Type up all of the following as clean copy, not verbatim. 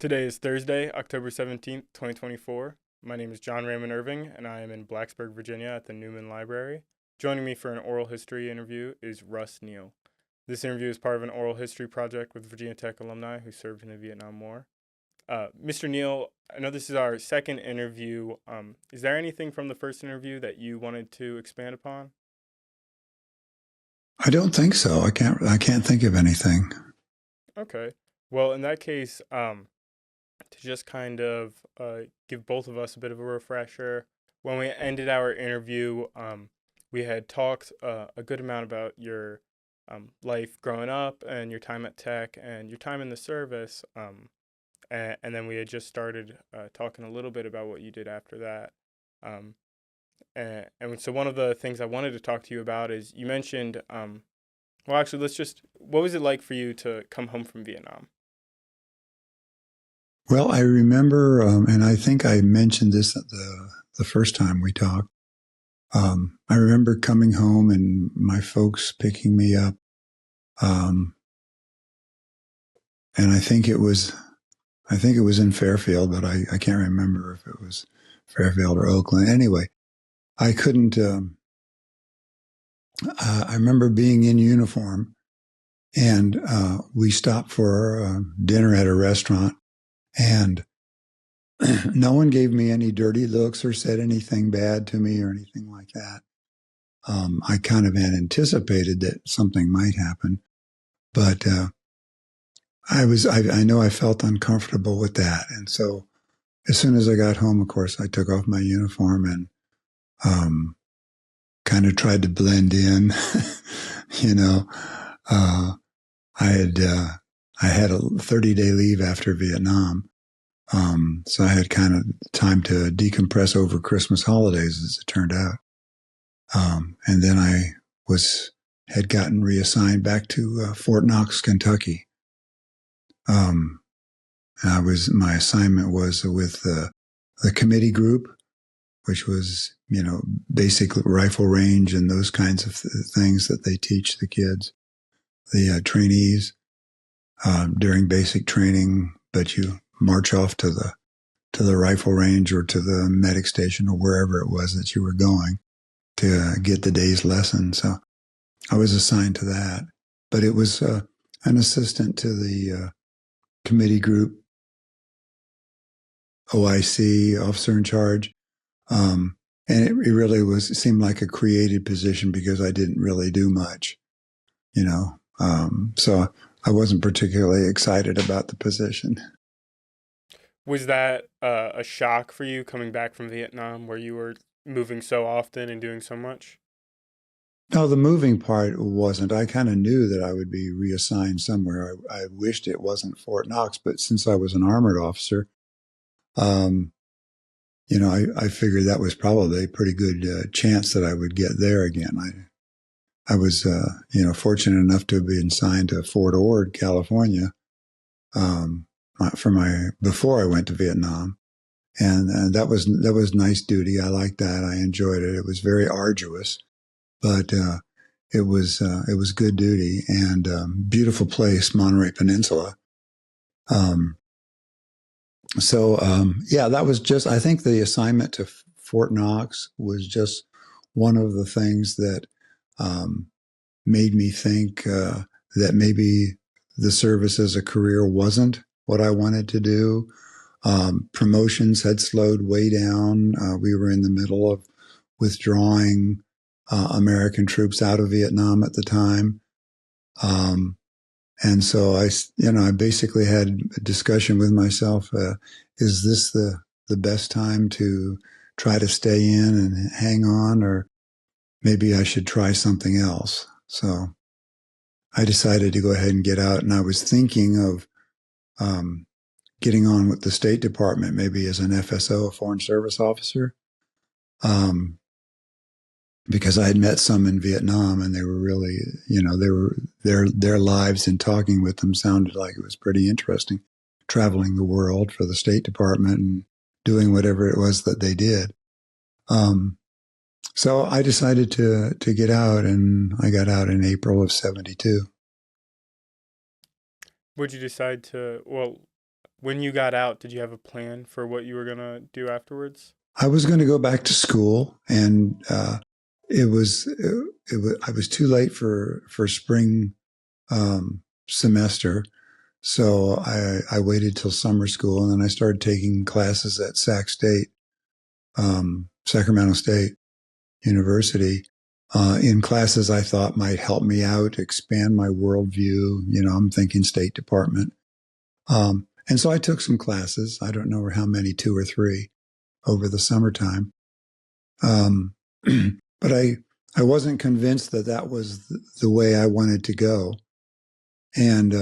Today is Thursday, October 17th, 2024. My name is John Raymond Irving, and I am in Blacksburg, Virginia at the Newman Library. Joining me for an oral history interview is Russ Neal. This interview is part of an oral history project with Virginia Tech alumni who served in the Vietnam War. Mr. Neal, I know this is our second interview. Is there anything from the first interview that you wanted to expand upon? I don't think so. I can't think of anything. Okay. Well, in that case, to just kind of give both of us a bit of a refresher. When we ended our interview, we had talked a good amount about your life growing up and your time at Tech and your time in the service. And then we had just started talking a little bit about what you did after that. Um, and so one of the things I wanted to talk to you about is you mentioned, well, actually, what was it like for you to come home from Vietnam? Well, I remember, and I think I mentioned this at the first time we talked. I remember coming home and my folks picking me up, and I think it was in Fairfield, but I can't remember if it was Fairfield or Oakland. Anyway, I couldn't. I remember being in uniform, and we stopped for dinner at a restaurant. And no one gave me any dirty looks or said anything bad to me or anything like that. I kind of had anticipated that something might happen, but I know I felt uncomfortable with that. And so as soon as I got home, of course, I took off my uniform and kind of tried to blend in. you know, uh, I had a 30-day leave after Vietnam. So I had kind of time to decompress over Christmas holidays, as it turned out. And then I had gotten reassigned back to Fort Knox, Kentucky. My assignment was with the committee group, which was, basic rifle range and those kinds of things that they teach the kids, the trainees, during basic training, but you march off to the rifle range or to the medic station or wherever it was that you were going to get the day's lesson. So I was assigned to that, but it was an assistant to the committee group, OIC, officer in charge. And it really seemed like a created position because I didn't really do much, so I wasn't particularly excited about the position. Was that a shock for you coming back from Vietnam where you were moving so often and doing so much? No, the moving part wasn't. I kind of knew that I would be reassigned somewhere. I wished it wasn't Fort Knox, but since I was an armored officer, um, I figured that was probably a pretty good chance that I would get there again. I was, fortunate enough to have been assigned to Fort Ord, California, before I went to Vietnam. And that was nice duty. I liked that. I enjoyed it. It was very arduous, but it was good duty and beautiful place, Monterey Peninsula. That was just. I think the assignment to Fort Knox was just one of the things that made me think that maybe the service as a career wasn't what I wanted to do. Promotions had slowed way down. We were in the middle of withdrawing American troops out of Vietnam at the time. And so I basically had a discussion with myself. Is this the best time to try to stay in and hang on, or maybe I should try something else? So I decided to go ahead and get out. And I was thinking of getting on with the State Department, maybe as an FSO, a Foreign Service Officer, because I had met some in Vietnam, and they were really, their lives and talking with them sounded like it was pretty interesting, traveling the world for the State Department and doing whatever it was that they did. So I decided to get out, and I got out in April of '72. Would you decide to, well, when you got out, did you have a plan for what you were gonna do afterwards? I was going to go back to school, and I was too late for spring semester, so I waited till summer school, and then I started taking classes at Sacramento State University, in classes I thought might help me out, expand my worldview. You know, I'm thinking State Department. And so I took some classes. I don't know how many, two or three, over the summertime. But I wasn't convinced that that was the way I wanted to go. And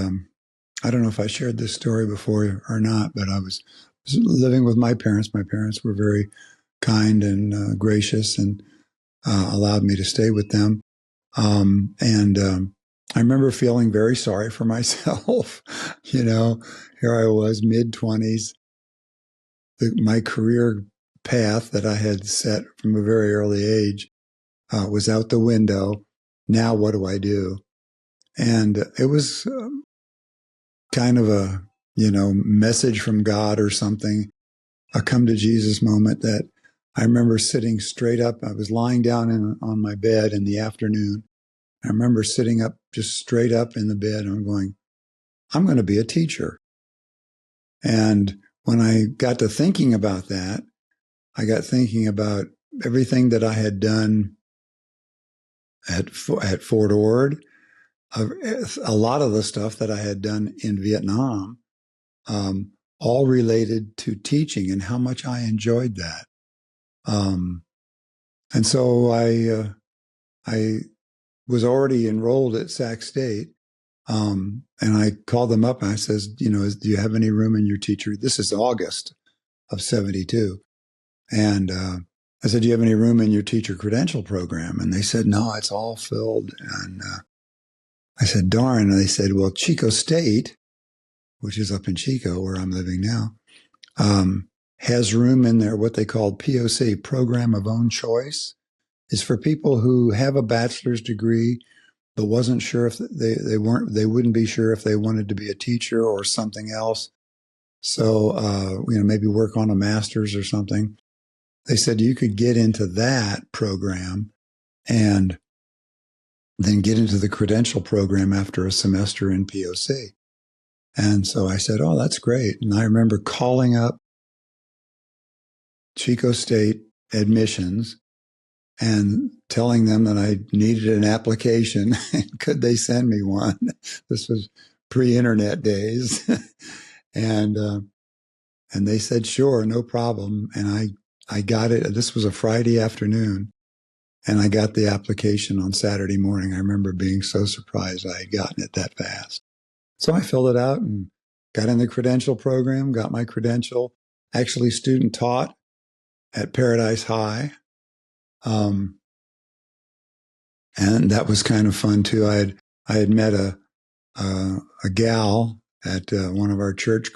I don't know if I shared this story before or not, but I was living with my parents. My parents were very kind and gracious, and allowed me to stay with them. I remember feeling very sorry for myself. You know, here I was, mid-20s. My career path that I had set from a very early age was out the window. Now what do I do? And it was kind of a, message from God or something, a come to Jesus moment that I remember sitting straight up. I was lying down on my bed in the afternoon. I remember sitting up, just straight up in the bed, and I'm going, I'm going to be a teacher. And when I got to thinking about that, I got thinking about everything that I had done at Fort Ord, a lot of the stuff that I had done in Vietnam, all related to teaching and how much I enjoyed that. And so I was already enrolled at Sac State. And I called them up and I says, do you have any room in your teacher? This is August of 72. And I said, do you have any room in your teacher credential program? And they said, no, it's all filled. And I said, darn. And they said, well, Chico State, which is up in Chico, where I'm living now, has room in there, what they call POC, Program of Own Choice, is for people who have a bachelor's degree, but wasn't sure if they wouldn't be sure if they wanted to be a teacher or something else. So, maybe work on a master's or something. They said you could get into that program and then get into the credential program after a semester in POC. And so I said, oh, that's great. And I remember calling up Chico State admissions and telling them that I needed an application and could they send me one? This was pre-internet days. And they said, sure, no problem. And I got it. This was a Friday afternoon, and I got the application on Saturday morning. I remember being so surprised I had gotten it that fast. So I filled it out and got in the credential program, got my credential, actually student taught at Paradise High. And that was kind of fun too. I had met a gal at one of our church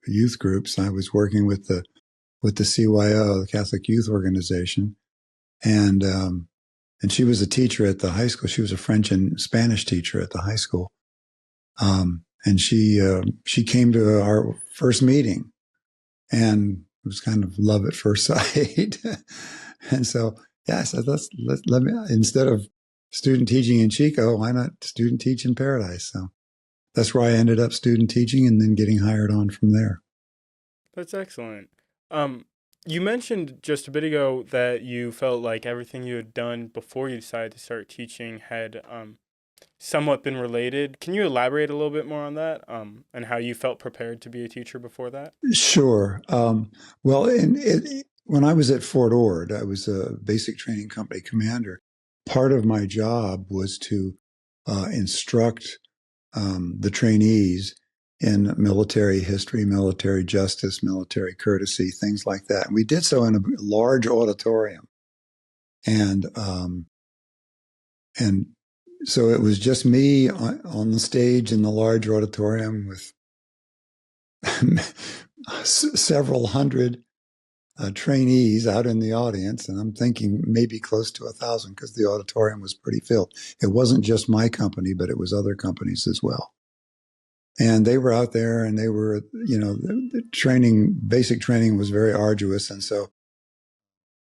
youth groups. I was working with the CYO, the Catholic Youth Organization, and she was a teacher at the high school. She was a French and Spanish teacher at the high school, and she came to our first meeting, and it was kind of love at first sight. And so, yeah, I said, let me, instead of student teaching in Chico, why not student teach in Paradise? So that's where I ended up student teaching and then getting hired on from there. That's excellent. You mentioned just a bit ago that you felt like everything you had done before you decided to start teaching had somewhat been related. Can you elaborate a little bit more on that, and how you felt prepared to be a teacher before that? Sure. Well, when I was at Fort Ord, I was a basic training company commander. Part of my job was to instruct the trainees in military history, military justice, military courtesy, things like that. And we did so in a large auditorium. And so it was just me on the stage in the large auditorium with several hundred trainees out in the audience. And I'm thinking maybe close to 1,000 because the auditorium was pretty filled. It wasn't just my company, but it was other companies as well. And they were out there, and they were, the training, basic training was very arduous. And so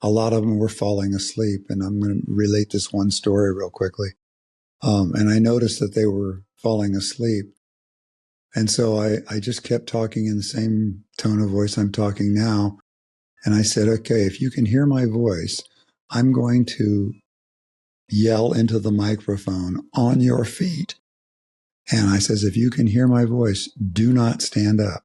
a lot of them were falling asleep. And I'm going to relate this one story real quickly. And I noticed that they were falling asleep. And so I just kept talking in the same tone of voice I'm talking now. And I said, okay, if you can hear my voice, I'm going to yell into the microphone, on your feet. And I says, if you can hear my voice, do not stand up.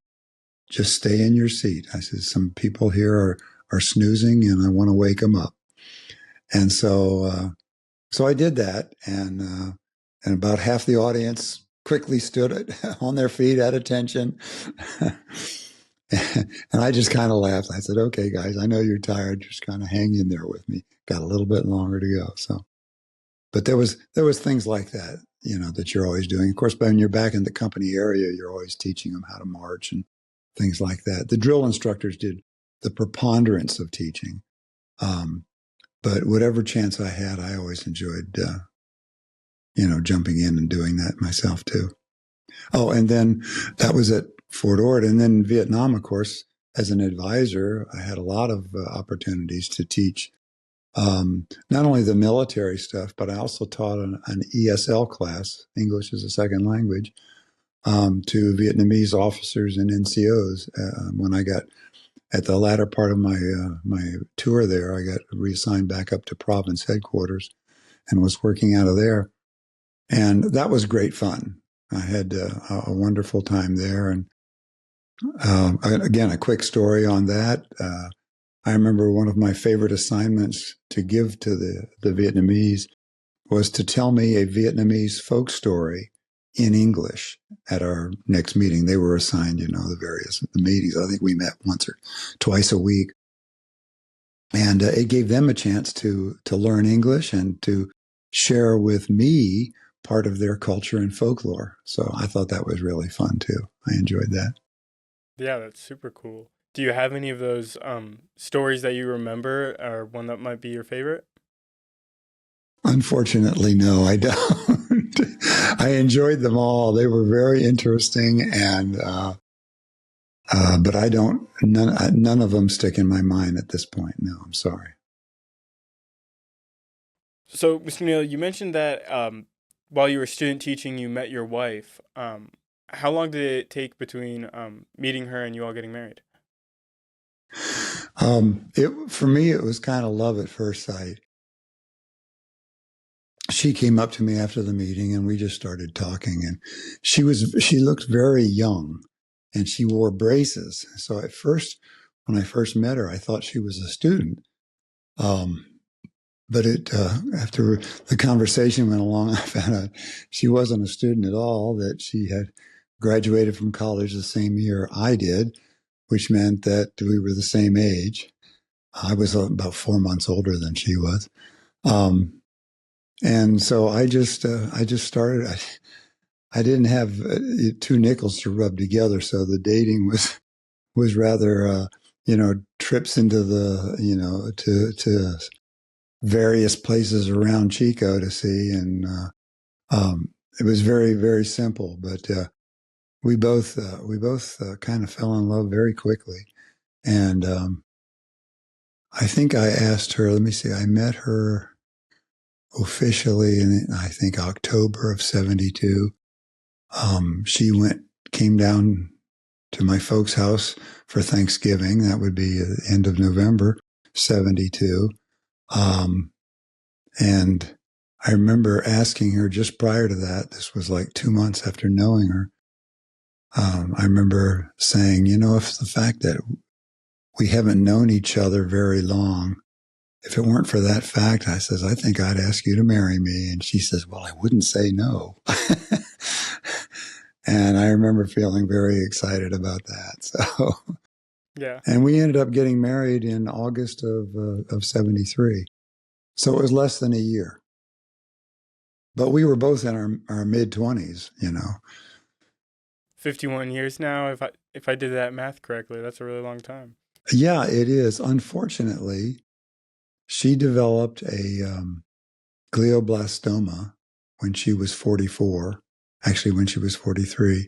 Just stay in your seat. I said, some people here are snoozing, and I want to wake them up. And so I did that. And about half the audience quickly stood on their feet at attention. And I just kind of laughed. I said, okay, guys, I know you're tired. Just kind of hang in there with me. Got a little bit longer to go. So, but there was things like that, that you're always doing. Of course, when you're back in the company area, you're always teaching them how to march and things like that. The drill instructors did the preponderance of teaching. But whatever chance I had, I always enjoyed, jumping in and doing that myself too. Oh, and then that was at Fort Ord. And then in Vietnam, of course, as an advisor, I had a lot of opportunities to teach not only the military stuff, but I also taught an ESL class, English as a second language, to Vietnamese officers and NCOs. When I got at the latter part of my tour there, I got reassigned back up to province headquarters and was working out of there. And that was great fun. I had a wonderful time there. And again, a quick story on that. I remember one of my favorite assignments to give to the Vietnamese was to tell me a Vietnamese folk story in English at our next meeting. They were assigned, the meetings. I think we met once or twice a week. And it gave them a chance to learn English and to share with me part of their culture and folklore. So I thought that was really fun too. I enjoyed that. Yeah, that's super cool. Do you have any of those stories that you remember, or one that might be your favorite? Unfortunately, no, I don't. I enjoyed them all. They were very interesting, and but I don't. None of them stick in my mind at this point. No, I'm sorry. So, Mr. Neal, you mentioned that while you were student teaching, you met your wife. How long did it take between meeting her and you all getting married? For me, it was kind of love at first sight. She came up to me after the meeting, and we just started talking. And she looked very young, and she wore braces. So at first, when I first met her, I thought she was a student. But after the conversation went along, I found out she wasn't a student at all, that she had graduated from college the same year I did, which meant that we were the same age. I was about 4 months older than she was. And so I just started. I didn't have two nickels to rub together, so the dating was rather, trips into the, to various places around Chico to see, and it was very, very simple. But we both kind of fell in love very quickly, and I think I asked her. Let me see. I met her officially in, I think, October of '72. She came down to my folks' house for Thanksgiving. That would be the end of November '72. And I remember asking her just prior to that, this was like 2 months after knowing her. I remember saying, if the fact that we haven't known each other very long, if it weren't for that fact, I says, I think I'd ask you to marry me. And she says, well, I wouldn't say no. And I remember feeling very excited about that. So, Yeah. and we ended up getting married in August of '73. So it was less than a year. But we were both in our mid-20s, 51 years now. If I did that math correctly, that's a really long time. Yeah, it is. Unfortunately, she developed a glioblastoma when she was 44 actually when she was 43,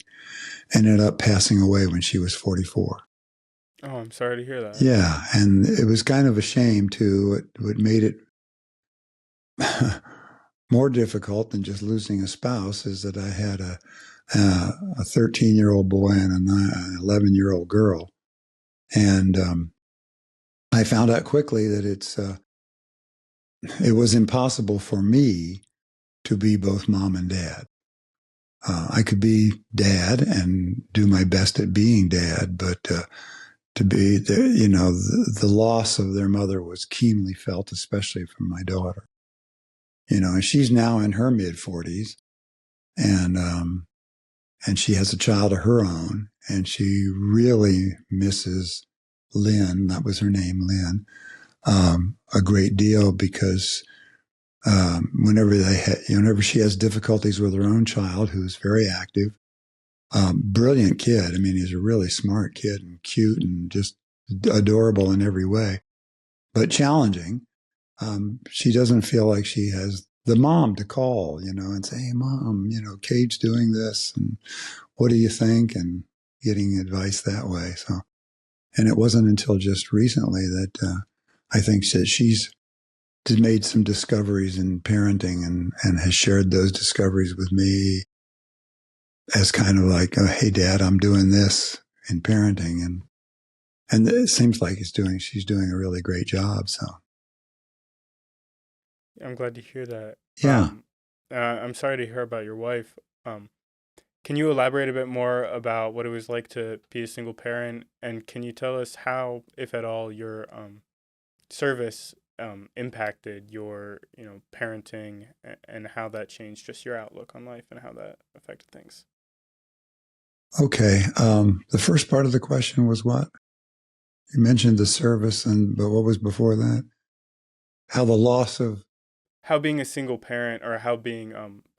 ended up passing away when she was 44. Oh, I'm sorry to hear that. Yeah, and it was kind of a shame too. What made it more difficult than just losing a spouse is that I had a 13-year-old boy and an 11-year-old girl, and I found out quickly that it was impossible for me to be both mom and dad. I could be dad and do my best at being dad, but to be the loss of their mother was keenly felt, especially from my daughter. And she's now in her mid-40s, and she has a child of her own, and she really misses Lynn. That was her name, Lynn, a great deal, because whenever she has difficulties with her own child, who's very active, brilliant kid. I mean, he's a really smart kid and cute and just adorable in every way, but challenging. She doesn't feel like she has the mom to call, and say, "Hey, Mom, Kate's doing this, and what do you think?" And getting advice that way. So, and it wasn't until just recently that I think that she's made some discoveries in parenting and has shared those discoveries with me as kind of like, oh, "Hey, Dad, I'm doing this in parenting," and it seems like she's doing a really great job. So. I'm glad to hear that. Yeah. I'm sorry to hear about your wife. Can you elaborate a bit more about what it was like to be a single parent, and can you tell us how, if at all, your service impacted your parenting, and how that changed just your outlook on life and how that affected things? Okay. The first part of the question was what? You mentioned the service, but what was before that? How the loss of... How being a single parent, or how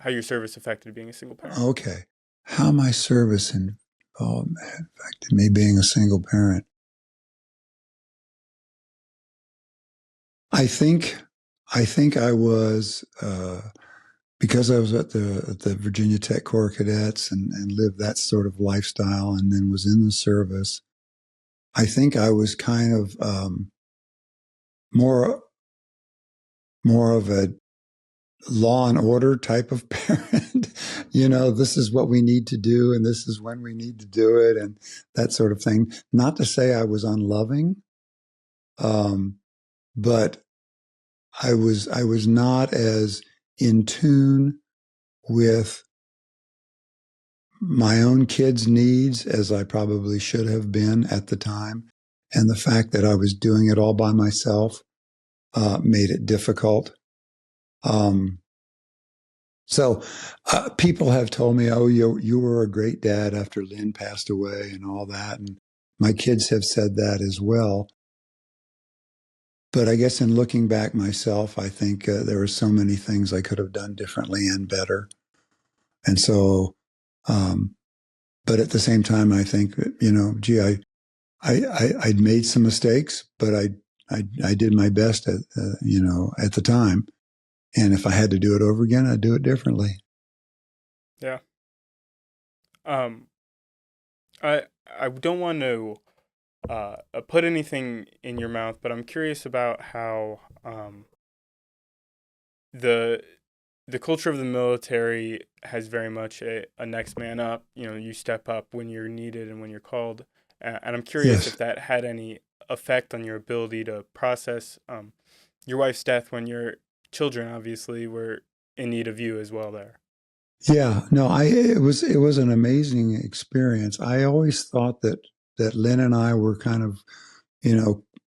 your service affected being a single parent. Okay. How my service affected me being a single parent. I think I was, because I was at the Virginia Tech Corps Cadets and lived that sort of lifestyle, and then was in the service. I think I was kind of more of a law and order type of parent. This is what we need to do, and this is when we need to do it, and that sort of thing. Not to say I was unloving, but I was not as in tune with my own kids' needs as I probably should have been at the time. And the fact that I was doing it all by myself made it difficult. So people have told me, "Oh, you were a great dad after Lynn passed away," and all that. And my kids have said that as well. But I guess in looking back myself, I think there were so many things I could have done differently and better. And so, but at the same time, I think, gee, I'd made some mistakes, but I did my best at the time. And if I had to do it over again, I'd do it differently. Yeah. I don't want to put anything in your mouth, but I'm curious about how the culture of the military has very much a next man up. You step up when you're needed and when you're called. And I'm curious if that had any effect on your ability to process your wife's death when your children obviously were in need of you as well there. Yeah, no, it was an amazing experience. I always thought that Lynn and I were kind of,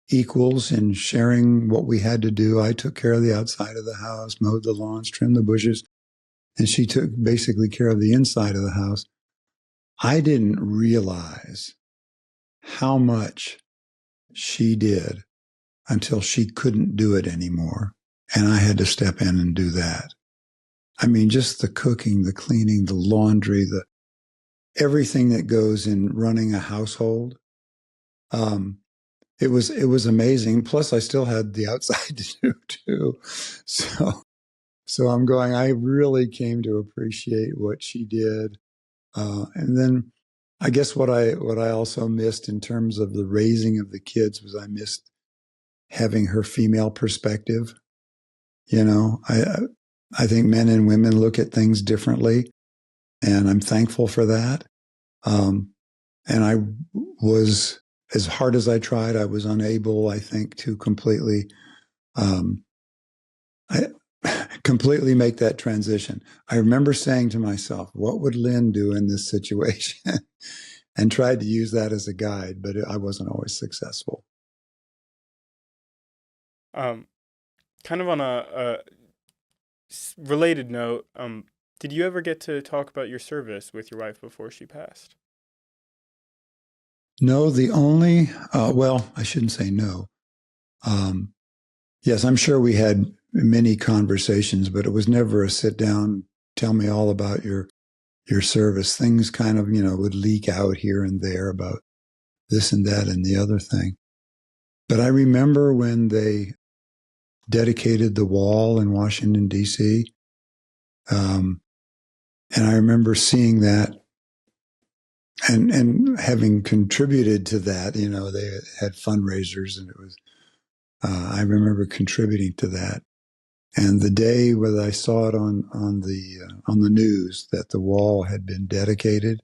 equals in sharing what we had to do. I took care of the outside of the house, mowed the lawns, trimmed the bushes, and she took basically care of the inside of the house. I didn't realize how much she did until she couldn't do it anymore, and I had to step in and do that. I mean, just the cooking, the cleaning, the laundry, everything that goes in running a household. It was amazing. Plus, I still had the outside to do too. So So I'm going, I really came to appreciate what she did. And then I guess what I also missed in terms of the raising of the kids was I missed having her female perspective. You know, I think men and women look at things differently, and I'm thankful for that. And I was, as hard as I tried, I was unable, I think, to completely, I, completely make that transition. I remember saying to myself, what would Lynn do in this situation? And tried to use that as a guide, but I wasn't always successful. Um, Kind of on a related note, did you ever get to talk about your service with your wife before she passed? No, the only, well, I shouldn't say no. Um, yes, I'm sure we had many conversations, but it was never a sit down, tell me all about your service. Things kind of, would leak out here and there about this and that and the other thing. But I remember when they dedicated the wall in Washington, D.C., and I remember seeing that and having contributed to that. They had fundraisers, and it was, I remember contributing to that. And the day when I saw it on the news that the wall had been dedicated,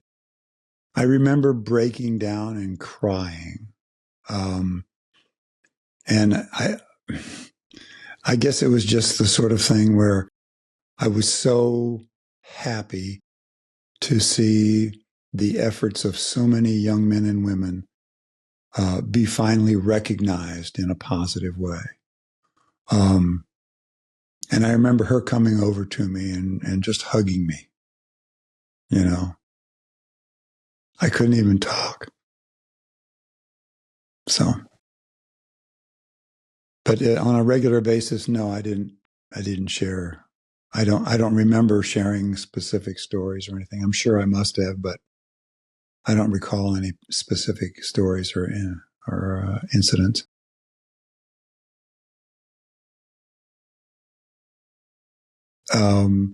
I remember breaking down and crying. Um, and I guess it was just the sort of thing where I was so happy to see the efforts of so many young men and women be finally recognized in a positive way. And I remember her coming over to me and just hugging me. I couldn't even talk. So, but on a regular basis, no, I didn't. I didn't share. I don't remember sharing specific stories or anything. I'm sure I must have, but I don't recall any specific stories or incidents. Um,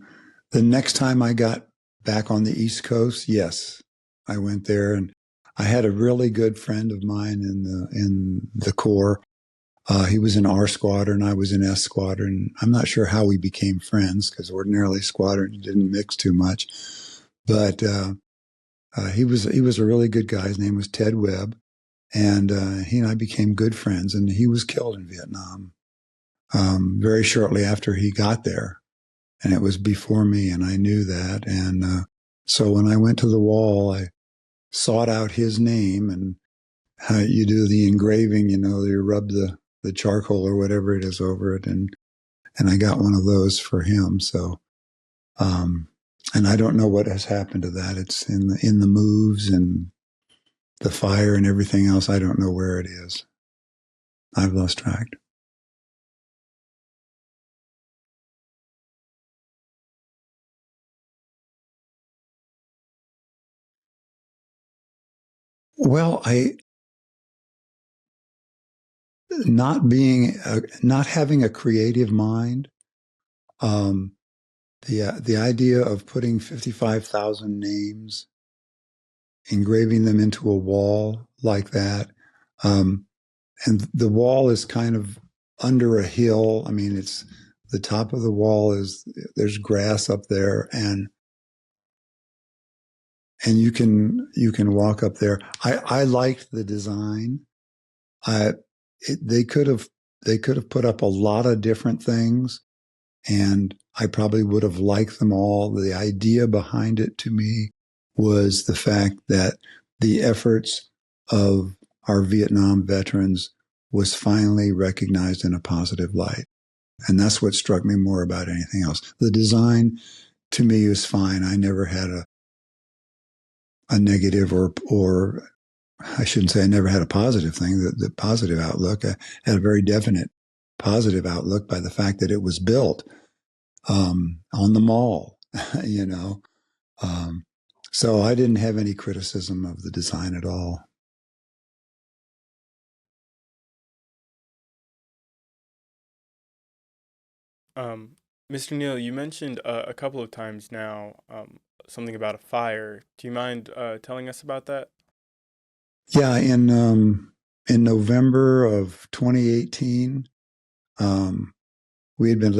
the next time I got back on the East Coast, yes, I went there, and I had a really good friend of mine in the Corps. He was in R Squadron, I was in S Squadron. I'm not sure how we became friends because ordinarily Squadron didn't mix too much, but he was a really good guy. His name was Ted Webb, and he and I became good friends. And he was killed in Vietnam very shortly after he got there. And it was before me, and I knew that. And so when I went to the wall, I sought out his name, and how you do the engraving, you rub the charcoal or whatever it is over it, and I got one of those for him. So, and I don't know what has happened to that. It's in the moves and the fire and everything else. I don't know where it is. I've lost track. Well, not having a creative mind. Um, the idea of putting 55,000 names, engraving them into a wall like that, and the wall is kind of under a hill. I mean, it's the top of the wall there's grass up there, and you can walk up there. I liked the design. I they could have put up a lot of different things, and I probably would have liked them all. The idea behind it to me was the fact that the efforts of our Vietnam veterans was finally recognized in a positive light. And that's what struck me more about anything else. The design to me was fine. I never had a negative or I shouldn't say I never had a positive thing, the positive outlook. I had a very definite positive outlook by the fact that it was built on the mall, you know. Um, so I didn't have any criticism of the design at all. Um, Mr. Neal, you mentioned a couple of times now something about a fire. Do you mind telling us about that? Yeah, in November of 2018, um, I had been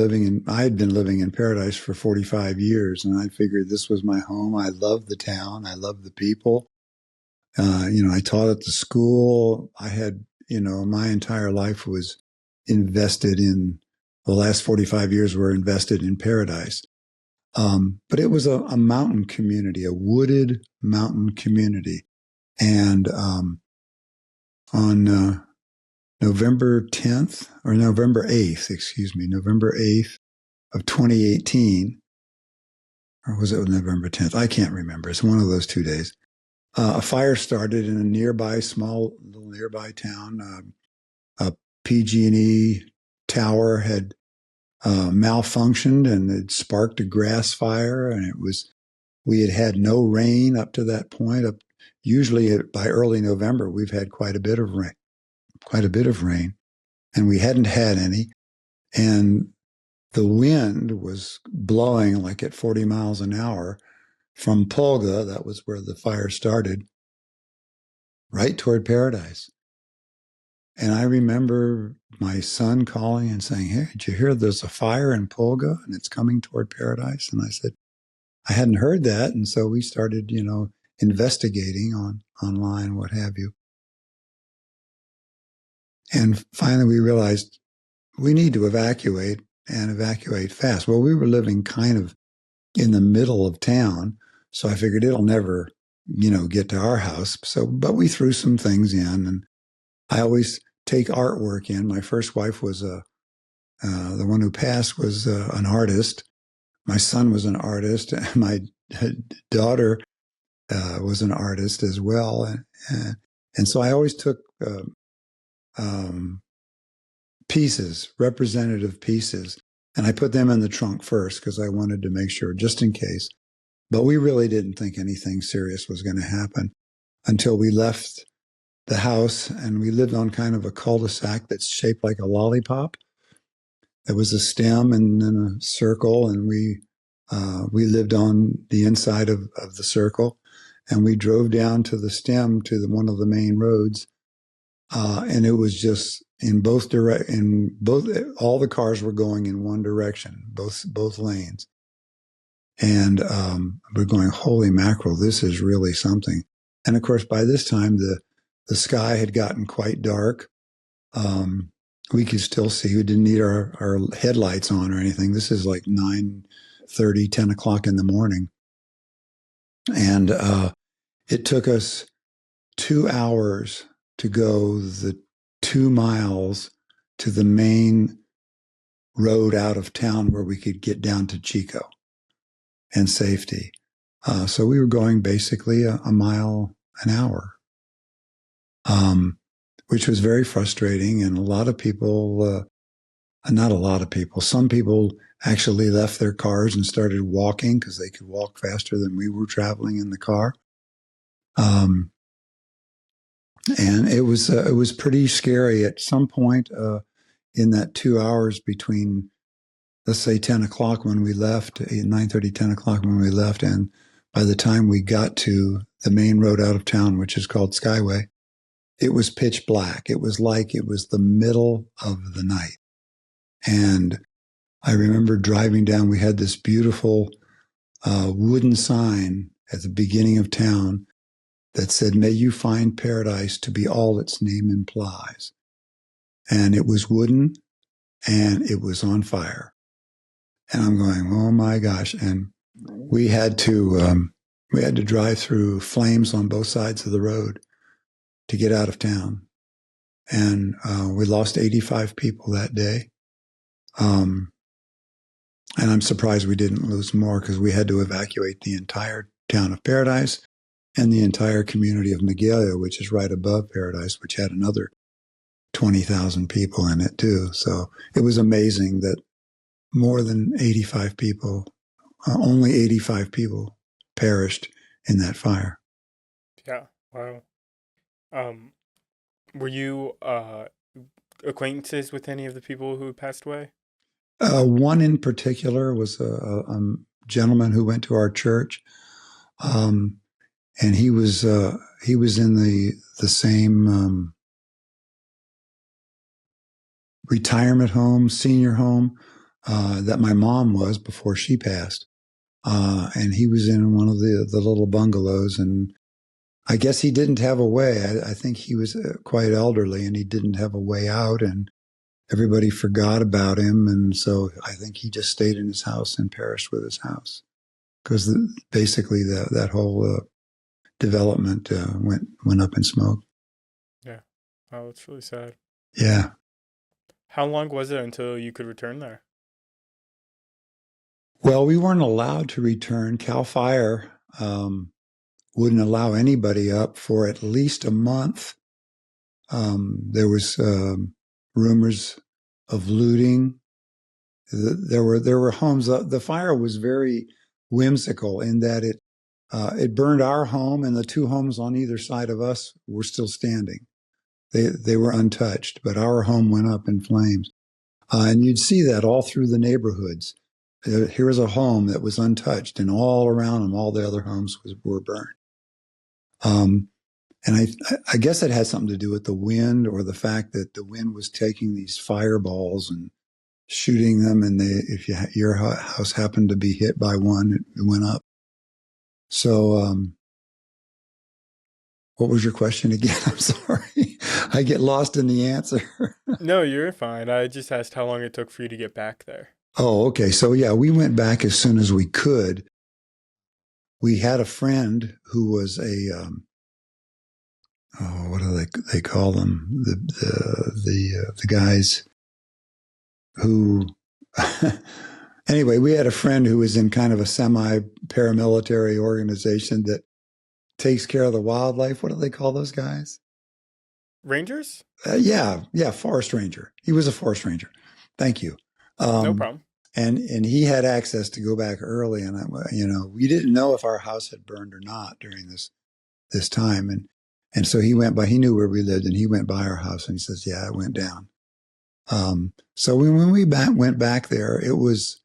living in Paradise for 45 years, and I figured this was my home. I loved the town. I loved the people. I taught at the school. I had, my entire life was invested in the last 45 years were invested in Paradise. But it was a mountain community, a wooded mountain community. And on November 10th or November 8th, excuse me, November 8th of 2018, or was it November 10th? I can't remember. It's one of those 2 days. A fire started in a small little nearby town. A PG&E tower had malfunctioned and it sparked a grass fire, and we had had no rain up to that point. Usually by early November, we've had quite a bit of rain, and we hadn't had any. And the wind was blowing like at 40 miles an hour from Polga, that was where the fire started, right toward Paradise. And I remember my son calling and saying, "Hey, did you hear there's a fire in Polga and it's coming toward Paradise?" And I said, I hadn't heard that. And so we started, investigating online, what have you. And finally we realized we need to evacuate and evacuate fast. Well, we were living kind of in the middle of town. So I figured it'll never, get to our house. But we threw some things in, and I always take artwork in. My first wife was the one who passed was an artist. My son was an artist. And my daughter was an artist as well. And so I always took um, pieces, representative pieces, and I put them in the trunk first because I wanted to make sure, just in case. But we really didn't think anything serious was going to happen until we left the house, and we lived on kind of a cul-de-sac that's shaped like a lollipop. There was a stem and then a circle, and we lived on the inside of the circle, and we drove down to the stem to one of the main roads, and it was just all the cars were going in one direction, both lanes, and we're going, holy mackerel, this is really something. And of course, by this time the sky had gotten quite dark. We could still see. We didn't need our headlights on or anything. This is like 9:30, 10 o'clock in the morning. And it took us 2 hours to go the 2 miles to the main road out of town where we could get down to Chico and safety. So we were going basically a mile an hour, which was very frustrating. And a lot of people, not a lot of people, some people actually left their cars and started walking because they could walk faster than we were traveling in the car. And it was pretty scary at some point in that 2 hours between, let's say, 10 o'clock when we left, 9:30, 10 o'clock when we left, and by the time we got to the main road out of town, which is called Skyway, it was pitch black. It was like it was the middle of the night. And I remember driving down, we had this beautiful wooden sign at the beginning of town that said, "May you find paradise to be all its name implies." And it was wooden and it was on fire. And I'm going, oh my gosh. And we had to drive through flames on both sides of the road to get out of town. And we lost 85 people that day. And I'm surprised we didn't lose more because we had to evacuate the entire town of Paradise and the entire community of Magalia, which is right above Paradise, which had another 20,000 people in it too. So it was amazing that more than 85 people, only 85 people perished in that fire. Yeah. Wow. Um, were you acquaintances with any of the people who passed away? One in particular was a gentleman who went to our church, and he was in the same retirement home, senior home that my mom was before she passed, and he was in one of the little bungalows, and I guess he didn't have a way. I think he was quite elderly, and he didn't have a way out, and everybody forgot about him, and so I think he just stayed in his house and perished with his house, because basically that whole development went up in smoke. Yeah. Oh, it's really sad. Yeah. How long was it until you could return there? Well, we weren't allowed to return. Cal Fire wouldn't allow anybody up for at least a month. There was rumors of looting. There were homes. The fire was very whimsical in that it burned our home, and the two homes on either side of us were still standing. They were untouched, but our home went up in flames. And you'd see that all through the neighborhoods. Here was a home that was untouched, and all around them, all the other homes were burned. And I guess it had something to do with the wind, or the fact that the wind was taking these fireballs and shooting them, and if your house happened to be hit by one, it went up. So, what was your question again? I'm sorry. I get lost in the answer. No, you're fine. I just asked how long it took for you to get back there. Oh, okay. So, yeah, we went back as soon as we could. We had a friend who was what do they call them? The guys who, anyway, we had a friend who was in kind of a semi-paramilitary organization that takes care of the wildlife. What do they call those guys? Rangers? Yeah, forest ranger. He was a forest ranger. Thank you. No problem. And he had access to go back early, and we didn't know if our house had burned or not during this time, and so he went by. He knew where we lived, and he went by our house, and he says, "Yeah, it went down." So when we went back there, it was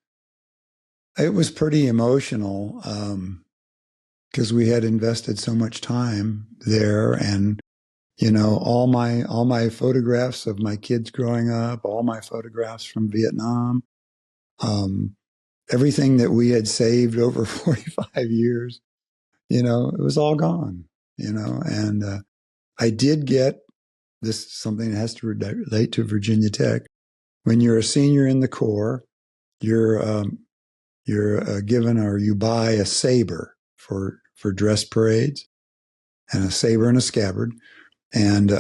pretty emotional, because we had invested so much time there, and all my photographs of my kids growing up, all my photographs from Vietnam, everything that we had saved over 45 years, it was all gone, and I did get this, something that has to relate to Virginia Tech. When you're a senior in the Corps, you're given, or you buy a saber for dress parades, and a saber and a scabbard. And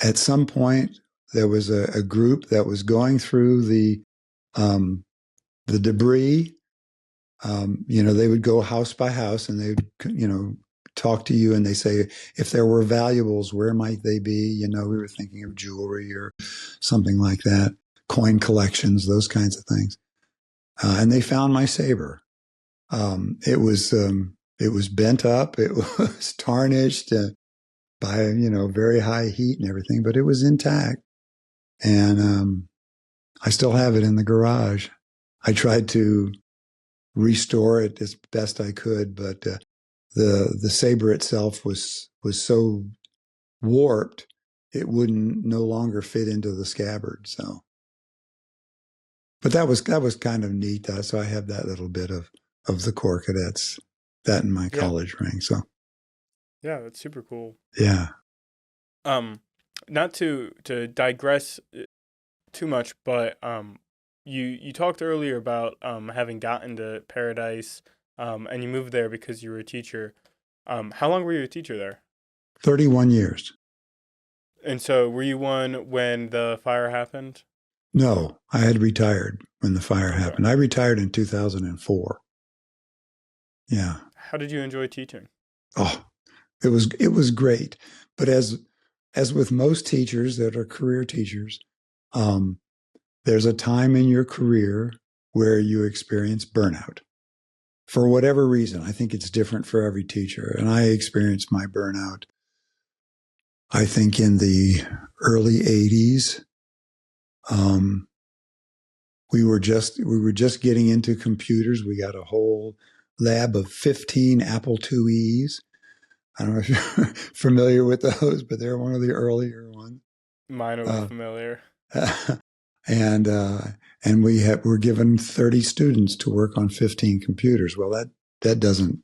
at some point, there was a group that was going through the debris. They would go house by house, and they would, talk to you, and they say, if there were valuables, where might they be? We were thinking of jewelry or something like that, coin collections, those kinds of things. And they found my saber. It was bent up. It was tarnished by, very high heat and everything, but it was intact. And I still have it in the garage. I tried to restore it as best I could, but the saber itself was so warped, it wouldn't no longer fit into the scabbard. So, but that was kind of neat. So I have that little bit of the Corps Cadets, that in my college ring. So yeah, that's super cool. Yeah. Not to digress too much, but you talked earlier about having gotten to Paradise, and you moved there because you were a teacher. How long were you a teacher there? 31 years. And so, were you one when the fire happened? No, I had retired when the fire happened. I retired in 2004. Yeah. How did you enjoy teaching? Oh, it was great. But as with most teachers that are career teachers, there's a time in your career where you experience burnout. For whatever reason, I think it's different for every teacher. And I experienced my burnout, I think, in the early 80s. Um, we were just getting into computers. We got a whole lab of 15 Apple IIe's. I don't know if you're familiar with those, but they're one of the earlier ones. Minorly Uh, familiar. and and we're given 30 students to work on 15 computers. Well, that doesn't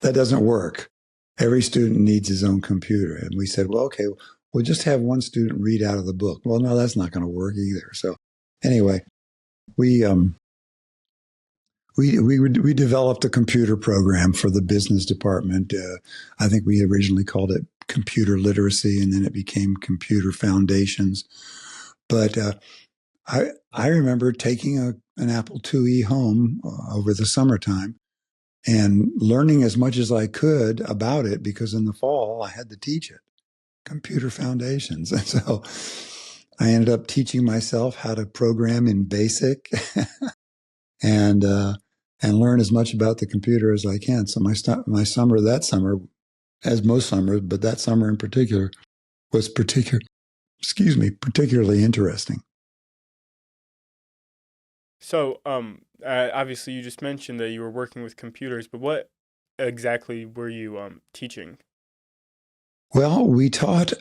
that doesn't work. Every student needs his own computer, and we said, well, okay, we'll just have one student read out of the book. Well, no, that's not going to work either. So anyway, we we developed a computer program for the business department. I think we originally called it computer literacy, and then it became computer foundations. But I remember taking an Apple IIe home over the summertime and learning as much as I could about it because in the fall I had to teach it computer foundations, and so I ended up teaching myself how to program in BASIC and learn as much about the computer as I can. So my summer that summer, as most summers, but that summer in particular was particularly interesting. So, obviously, you just mentioned that you were working with computers, but what exactly were you teaching? Well, we taught,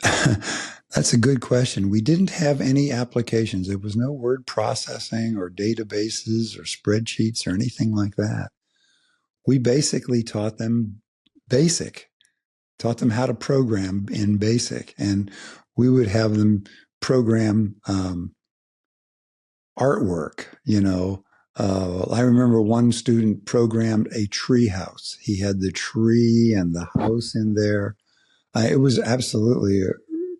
that's a good question. We didn't have any applications. There was no word processing or databases or spreadsheets or anything like that. We basically taught them basic, taught them how to program in basic. And we would have them program artwork, you know. I remember one student programmed a tree house. He had the tree and the house in there. It was absolutely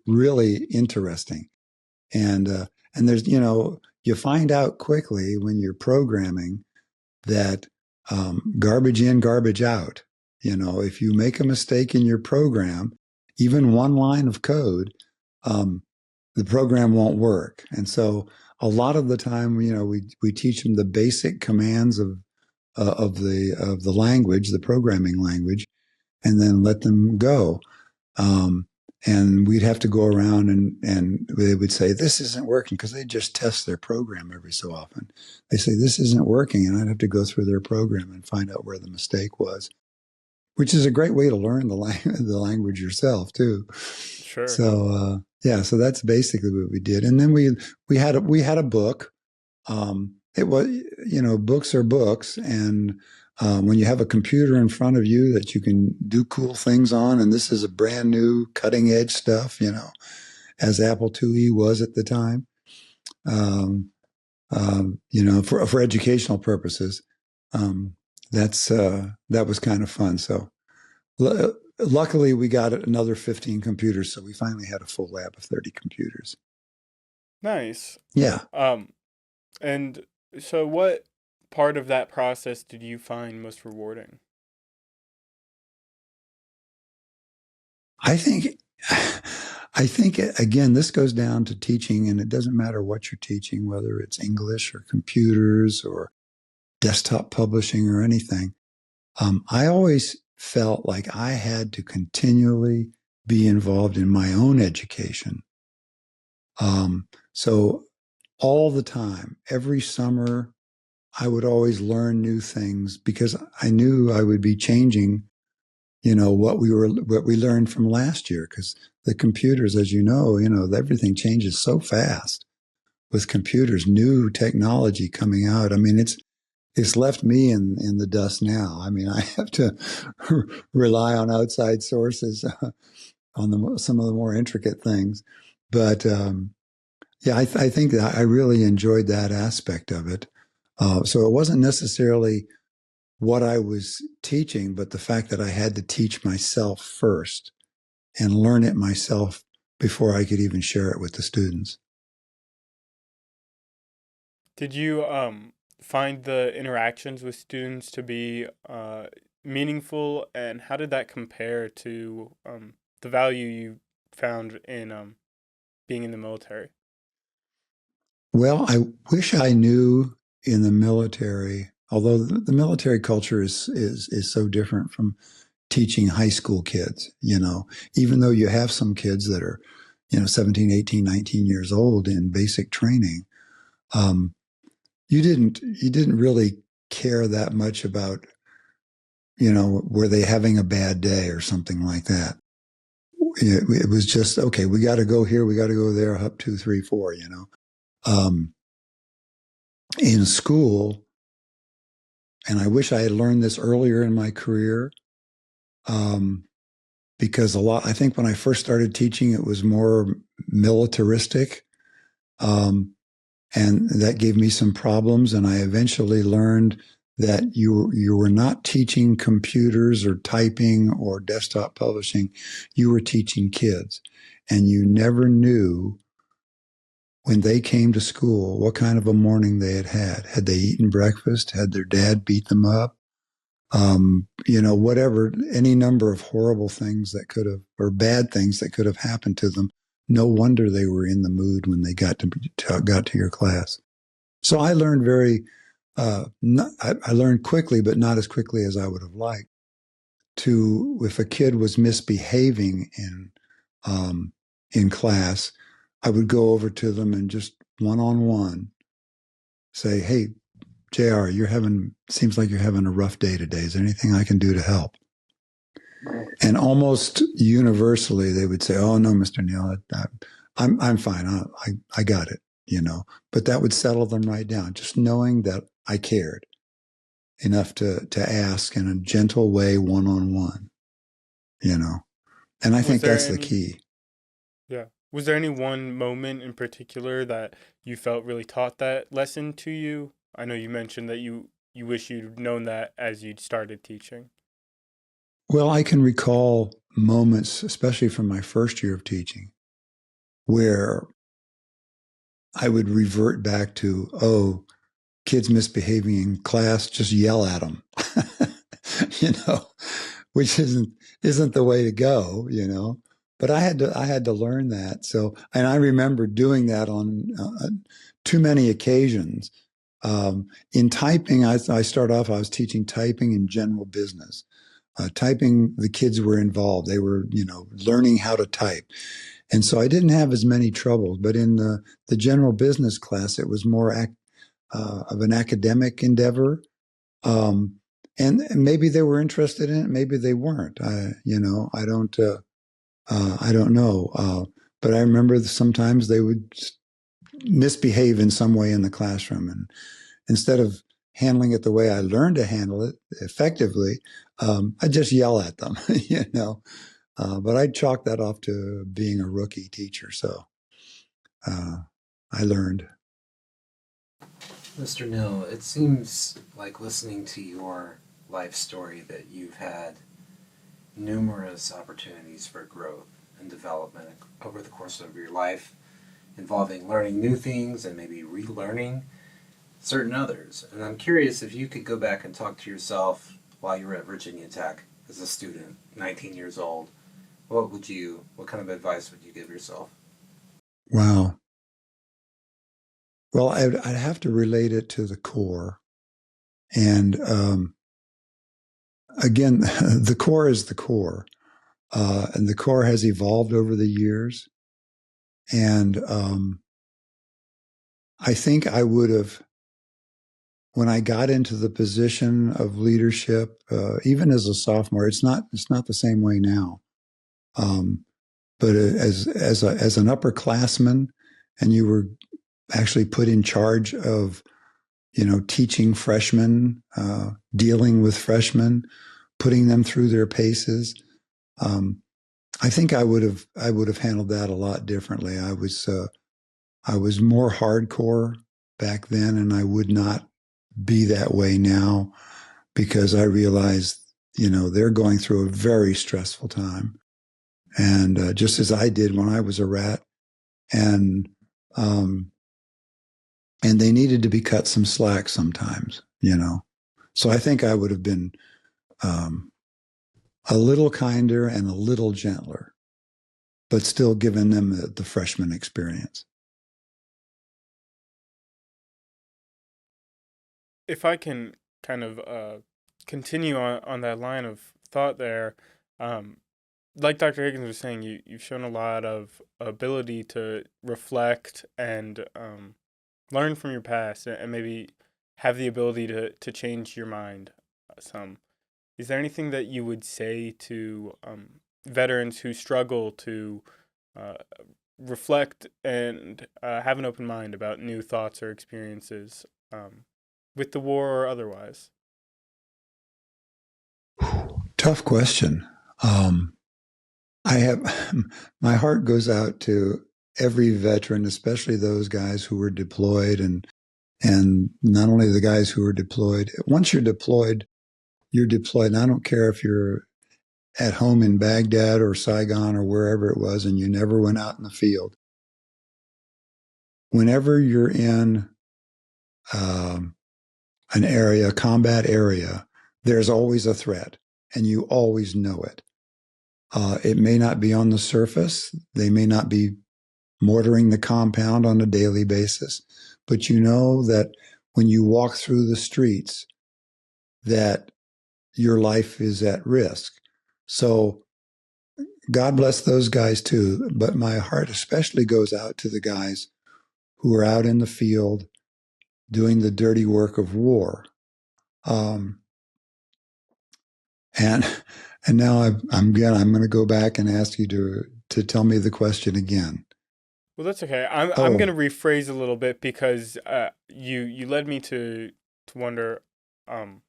really interesting. And there's, you know, you find out quickly when you're programming that garbage in, garbage out. You know, if you make a mistake in your program, even one line of code, um, the program won't work. And so a lot of the time, you know, we teach them the basic commands of the language, the programming language, and then let them go. Um, and we'd have to go around and they would say, this isn't working because they just test their program every so often. They say, this isn't working. And I'd have to go through their program and find out where the mistake was, which is a great way to learn the language yourself too. Sure. So, yeah, so that's basically what we did. And then we had a book. It was, you know, books are books. And when you have a computer in front of you that you can do cool things on, and this is a brand new cutting edge stuff, you know, as Apple IIe was at the time, um, you know, for educational purposes, um, that was kind of fun. So luckily we got another 15 computers. So we finally had a full lab of 30 computers. Nice. Yeah. And so what part of that process did you find most rewarding? I think, I think again, this goes down to teaching, and it doesn't matter what you're teaching, whether it's English or computers or desktop publishing or anything. I always felt like I had to continually be involved in my own education. So all the time, every summer, I would always learn new things because I knew I would be changing, you know, what we learned from last year. Because the computers, as you know, everything changes so fast with computers, new technology coming out. I mean, it's left me in the dust now. I mean, I have to rely on outside sources on some of the more intricate things, but yeah, I think that I really enjoyed that aspect of it. So it wasn't necessarily what I was teaching, but the fact that I had to teach myself first and learn it myself before I could even share it with the students. Did you find the interactions with students to be meaningful, and how did that compare to the value you found in being in the military? Well, I wish I knew in the military, although the military culture is so different from teaching high school kids, you know, even though you have some kids that are 17, 18, 19 years old in basic training, um, you didn't really care that much about, were they having a bad day or something like that. It was just, okay, we got to go here, we got to go there, up 2, 3, 4, Um, in school, and I wish I had learned this earlier in my career, um, because I think when I first started teaching, it was more militaristic. Um, and that gave me some problems. And I eventually learned that you were not teaching computers or typing or desktop publishing. You were teaching kids, and you never knew when they came to school what kind of a morning they had had. Had they eaten breakfast? Had their dad beat them up? Whatever, any number of horrible things that could have, or bad things that could have happened to them. No wonder they were in the mood when they got to your class. So I learned I learned quickly, but not as quickly as I would have liked. If a kid was misbehaving in class, I would go over to them and just one-on-one say, "Hey, JR, seems like you're having a rough day today. Is there anything I can do to help?" And almost universally, they would say, "Oh no, Mr. Neal, I'm fine. I got it." But that would settle them right down, just knowing that I cared enough to ask in a gentle way, one on one. And I Was think there that's the any, key. yeah, was there any one moment in particular that you felt really taught that lesson to you? I know you mentioned that you wish you'd known that as you'd started teaching. Well, I can recall moments, especially from my first year of teaching, where I would revert back to, oh, kids misbehaving in class, just yell at them, you know, which isn't the way to go. But I had to learn that. So, and I remember doing that on too many occasions. In typing, I start off, I was teaching typing in general business. Typing, the kids were involved. They were, learning how to type. And so I didn't have as many troubles. But in the general business class, it was more of an academic endeavor. Um, and maybe they were interested in it, maybe they weren't. I don't know. But I remember sometimes they would misbehave in some way in the classroom, and instead of handling it the way I learned to handle it effectively, I just yell at them, But I chalk that off to being a rookie teacher. So uh, I learned. Mr. Neal, it seems like listening to your life story that you've had numerous opportunities for growth and development over the course of your life, involving learning new things and maybe relearning certain others. And I'm curious if you could go back and talk to yourself while you were at Virginia Tech as a student, 19 years old. What kind of advice would you give yourself? Wow. Well, I'd have to relate it to the core. And again, the core is the core. And the core has evolved over the years. And I think I would have, when I got into the position of leadership, even as a sophomore, it's not the same way now. Um, but as an upperclassman, and you were actually put in charge of, teaching freshmen, dealing with freshmen, putting them through their paces. I think I would have handled that a lot differently. I was more hardcore back then, and I would not be that way now, because I realized, they're going through a very stressful time, and just as I did when I was a rat, and um, and they needed to be cut some slack sometimes. So I think I would have been um, a little kinder and a little gentler, but still giving them the freshman experience. If I can kind of continue on that line of thought there, um, like Dr. Higgins was saying, you've shown a lot of ability to reflect and learn from your past, and maybe have the ability to change your mind some. Is there anything that you would say to veterans who struggle to uh, reflect and have an open mind about new thoughts or experiences with the war or otherwise? Tough question. I have my heart goes out to every veteran, especially those guys who were deployed, and not only the guys who were deployed. Once you're deployed, you're deployed. And I don't care if you're at home in Baghdad or Saigon or wherever it was, and you never went out in the field. Whenever you're in an area, a combat area, there's always a threat, and you always know it. It may not be on the surface. They may not be mortaring the compound on a daily basis, but you know that when you walk through the streets, that your life is at risk. So God bless those guys too, but my heart especially goes out to the guys who are out in the field doing the dirty work of war. Um, and now I'm going to go back and ask you to tell me the question again. Well, that's okay. I'm going to rephrase a little bit because you led me to wonder. Um,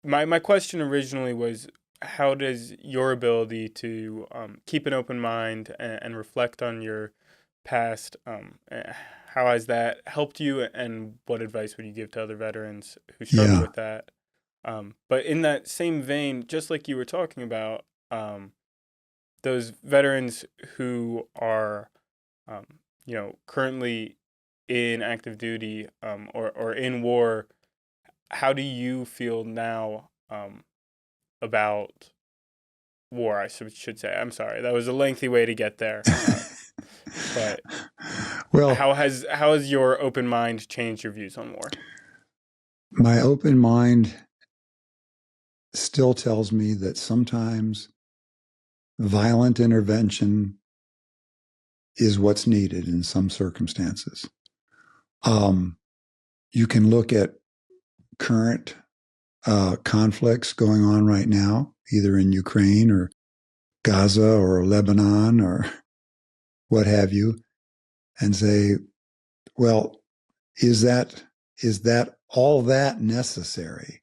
my question originally was, how does your ability to keep an open mind and reflect on your past, how has that helped you, and what advice would you give to other veterans who struggle with that? But in that same vein, just like you were talking about, those veterans who are, currently in active duty, or in war, how do you feel now about war? I should say. I'm sorry, that was a lengthy way to get there. But well, how has your open mind changed your views on war? My open mind still tells me that sometimes violent intervention is what's needed in some circumstances. You can look at current conflicts going on right now, either in Ukraine or Gaza or Lebanon or what have you, and say, well, is that all that necessary?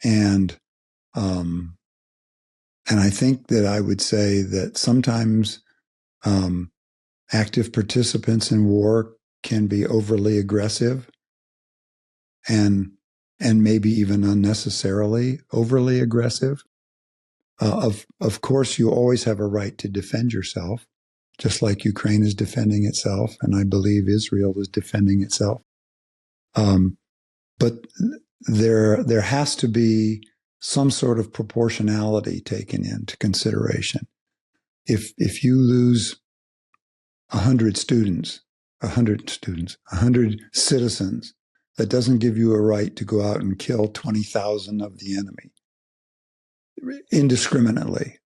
And I think that I would say that sometimes active participants in war can be overly aggressive and maybe even unnecessarily overly aggressive. Of course, you always have a right to defend yourself, just like Ukraine is defending itself, and I believe Israel is defending itself. But there has to be some sort of proportionality taken into consideration. If you lose 100 citizens, that doesn't give you a right to go out and kill 20,000 of the enemy indiscriminately.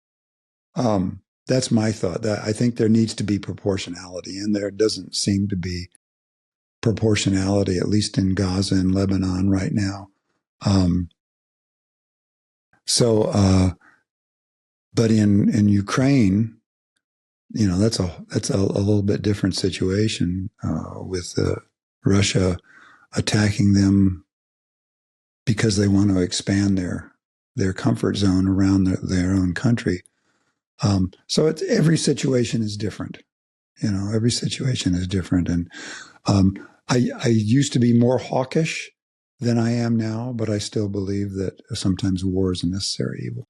That's my thought. That I think there needs to be proportionality, and there doesn't seem to be proportionality, at least in Gaza and Lebanon right now. But in Ukraine, that's a little bit different situation with Russia attacking them because they want to expand their comfort zone around their own country. So every situation is different. Every situation is different, and I used to be more hawkish than I am now, but I still believe that sometimes war is a necessary evil.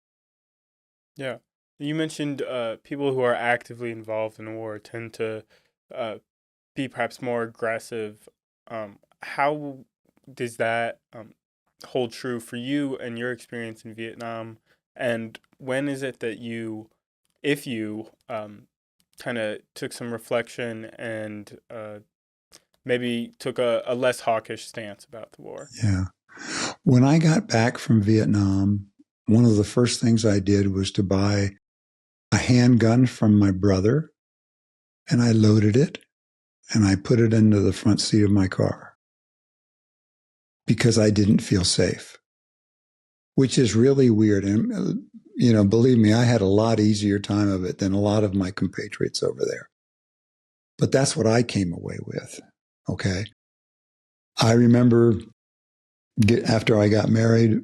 Yeah. You mentioned people who are actively involved in war tend to be perhaps more aggressive. How does that hold true for you and your experience in Vietnam? And when is it that if you kind of took some reflection and maybe took a less hawkish stance about the war? Yeah. When I got back from Vietnam, one of the first things I did was to buy a handgun from my brother, and I loaded it, and I put it into the front seat of my car because I didn't feel safe, which is really weird. And, believe me, I had a lot easier time of it than a lot of my compatriots over there. But that's what I came away with. Okay. I remember after I got married,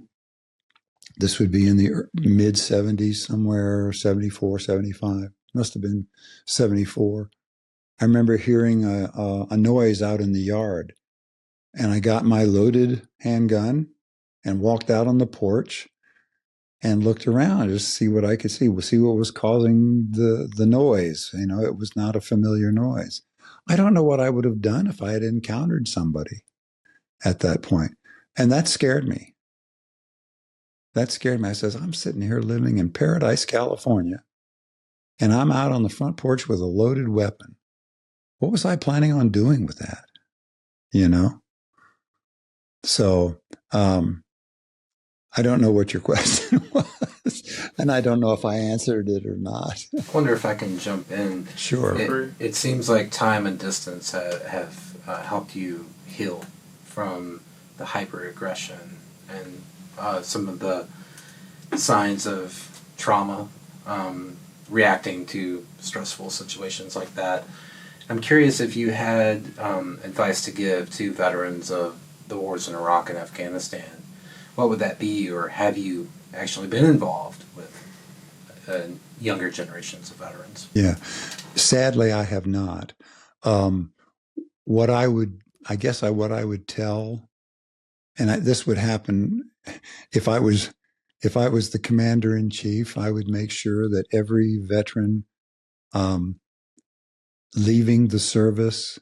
this would be in the mid 70s, somewhere 74, 75, must have been 74. I remember hearing a noise out in the yard, and I got my loaded handgun and walked out on the porch and looked around just to see what I could see. We'll see what was causing the noise. It was not a familiar noise. I don't know what I would have done if I had encountered somebody at that point. And that scared me. I says, I'm sitting here living in Paradise, California, and I'm out on the front porch with a loaded weapon. What was I planning on doing with that? So, I don't know what your question was, and I don't know if I answered it or not. I wonder if I can jump in. Sure. It seems like time and distance have helped you heal from the hyperaggression and some of the signs of trauma, reacting to stressful situations like that. I'm curious if you had advice to give to veterans of the wars in Iraq and Afghanistan. What would that be, or have you actually been involved with younger generations of veterans? Yeah, sadly, I have not. What I would tell, and this would happen if I was the commander in chief, I would make sure that every veteran leaving the service,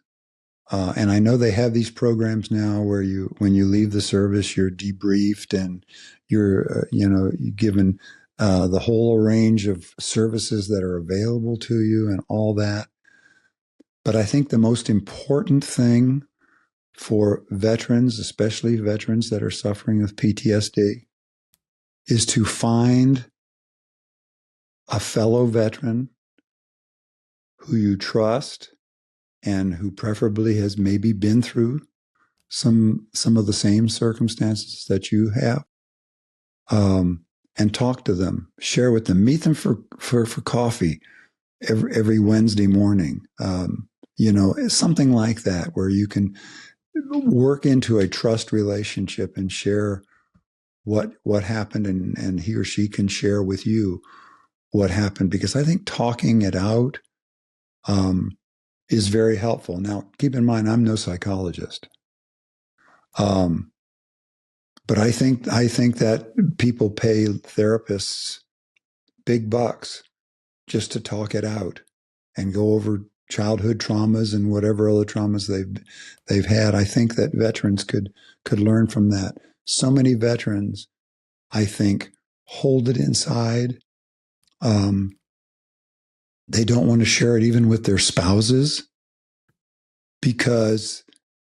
and I know they have these programs now where when you leave the service, you're debriefed and you're given the whole range of services that are available to you and all that. But I think the most important thing for veterans, especially veterans that are suffering with PTSD, is to find a fellow veteran who you trust and who preferably has maybe been through some of the same circumstances that you have, and talk to them, share with them, meet them for coffee every Wednesday morning, something like that, where you can work into a trust relationship and share what happened, and he or she can share with you what happened, because I think talking it out is very helpful. Now, keep in mind, I'm no psychologist. But I think that people pay therapists big bucks just to talk it out and go over childhood traumas and whatever other traumas they've had. I think that veterans could learn from that. So many veterans, I think, hold it inside. They don't want to share it even with their spouses because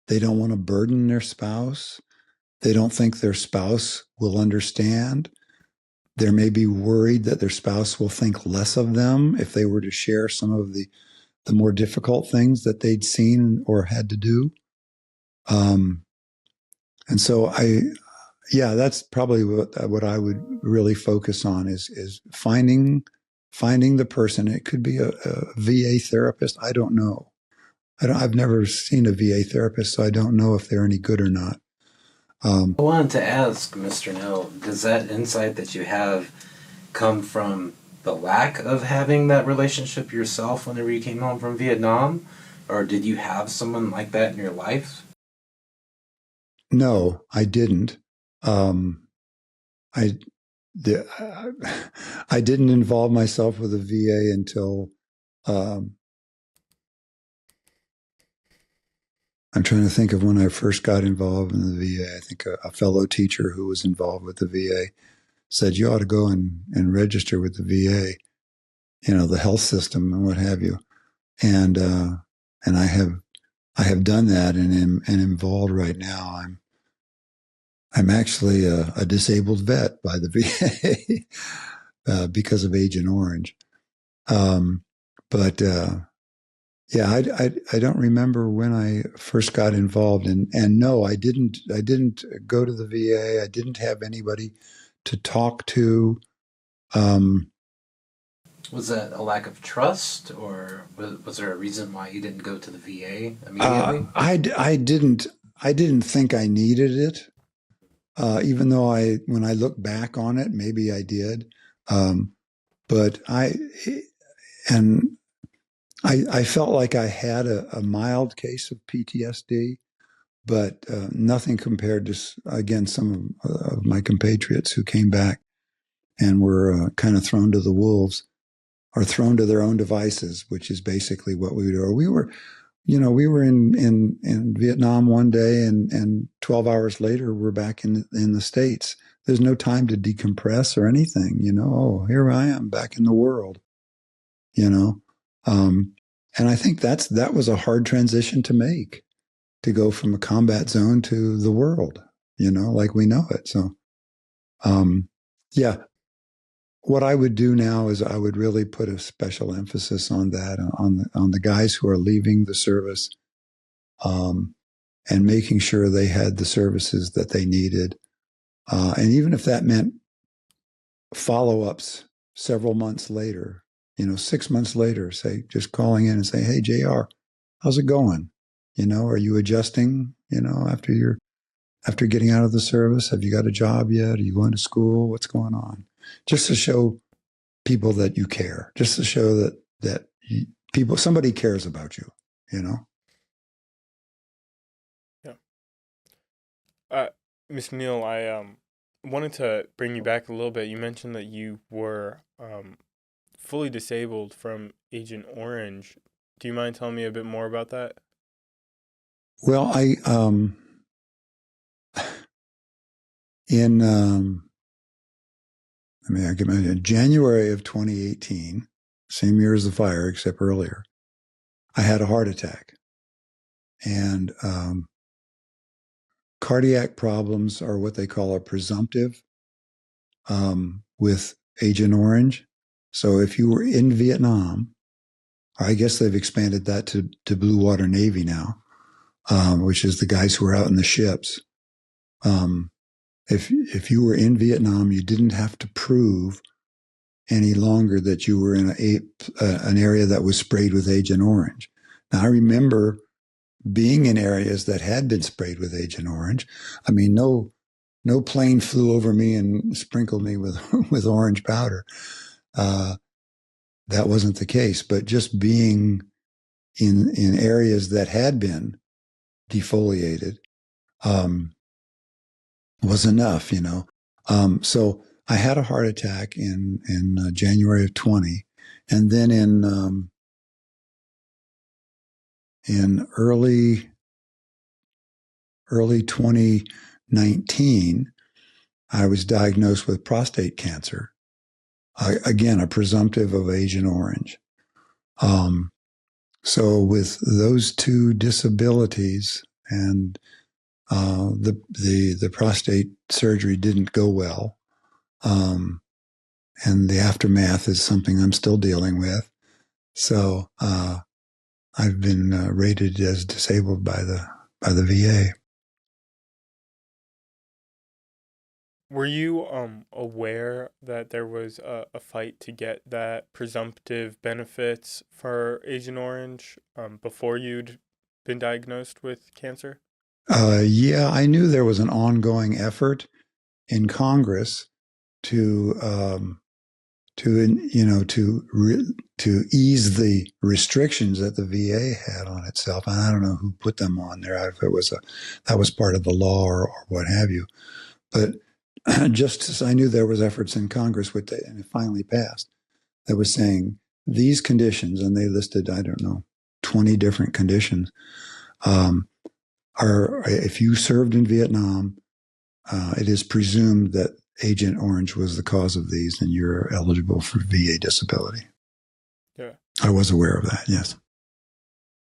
they don't want to burden their spouse. They don't think their spouse will understand. They may be worried that their spouse will think less of them if they were to share some of the more difficult things that they'd seen or had to do. And so that's probably what I would really focus on is finding the person. It could be a VA therapist. I don't know. I've never seen a VA therapist, so I don't know if they're any good or not. I wanted to ask, Mr. Neal, does that insight that you have come from the lack of having that relationship yourself whenever you came home from Vietnam? Or did you have someone like that in your life? No, I didn't. I didn't involve myself with the VA until I'm trying to think of when I first got involved in the VA. I think a fellow teacher who was involved with the VA said, you ought to go and register with the VA, the health system and what have you. And I have done that and am involved right now. I'm actually a disabled vet by the VA because of Agent Orange. But yeah, I don't remember when I first got involved, and no, I didn't go to the VA. I didn't have anybody to talk to. Was that a lack of trust, or was there a reason why you didn't go to the VA immediately? I didn't think I needed it, even though when I look back on it, maybe I did. But and I felt like I had a mild case of PTSD, but nothing compared to, again, some of my compatriots who came back and were kind of thrown to the wolves or thrown to their own devices, which is basically what we were. We were in Vietnam one day, and 12 hours later, we're back in the States. There's no time to decompress or anything, Oh, here I am back in the world, you know. And I think that was a hard transition to make, to go from a combat zone to the world, like we know it. So, yeah, what I would do now is I would really put a special emphasis on that, on the guys who are leaving the service, and making sure they had the services that they needed. And even if that meant follow-ups several months later, 6 months later, say, just calling in and say, hey, JR, how's it going? Are you adjusting, after getting out of the service? Have you got a job yet? Are you going to school? What's going on? Just to show people that you care, just to show that somebody cares about you, Yeah. Miss Neal, I wanted to bring you back a little bit. You mentioned that you were fully disabled from Agent Orange. Do you mind telling me a bit more about that? Well, in I get my January of 2018, same year as the fire, except earlier, I had a heart attack, and cardiac problems are what they call a presumptive with Agent Orange. So if you were in Vietnam, I guess they've expanded that to Blue Water Navy now, which is the guys who are out in the ships. If you were in Vietnam, you didn't have to prove any longer that you were in an area that was sprayed with Agent Orange. Now, I remember being in areas that had been sprayed with Agent Orange. I mean, no plane flew over me and sprinkled me with with orange powder. That wasn't the case. But just being in areas that had been defoliated was enough, So I had a heart attack in January of 20, and then in early 2019, I was diagnosed with prostate cancer. Again, a presumptive of Agent Orange. So with those two disabilities, and the prostate surgery didn't go well, and the aftermath is something I'm still dealing with. So I've been rated as disabled by the VA. Were you aware that there was a fight to get that presumptive benefits for Agent Orange before you'd been diagnosed with cancer? Yeah, I knew there was an ongoing effort in Congress to to ease the restrictions that the VA had on itself. And I don't know who put them on there, if that was part of the law or what have you. But just as I knew there was efforts in Congress, and it finally passed, that was saying these conditions, and they listed, I don't know, 20 different conditions, are, if you served in Vietnam, it is presumed that Agent Orange was the cause of these, and you're eligible for VA disability. Yeah. I was aware of that, yes.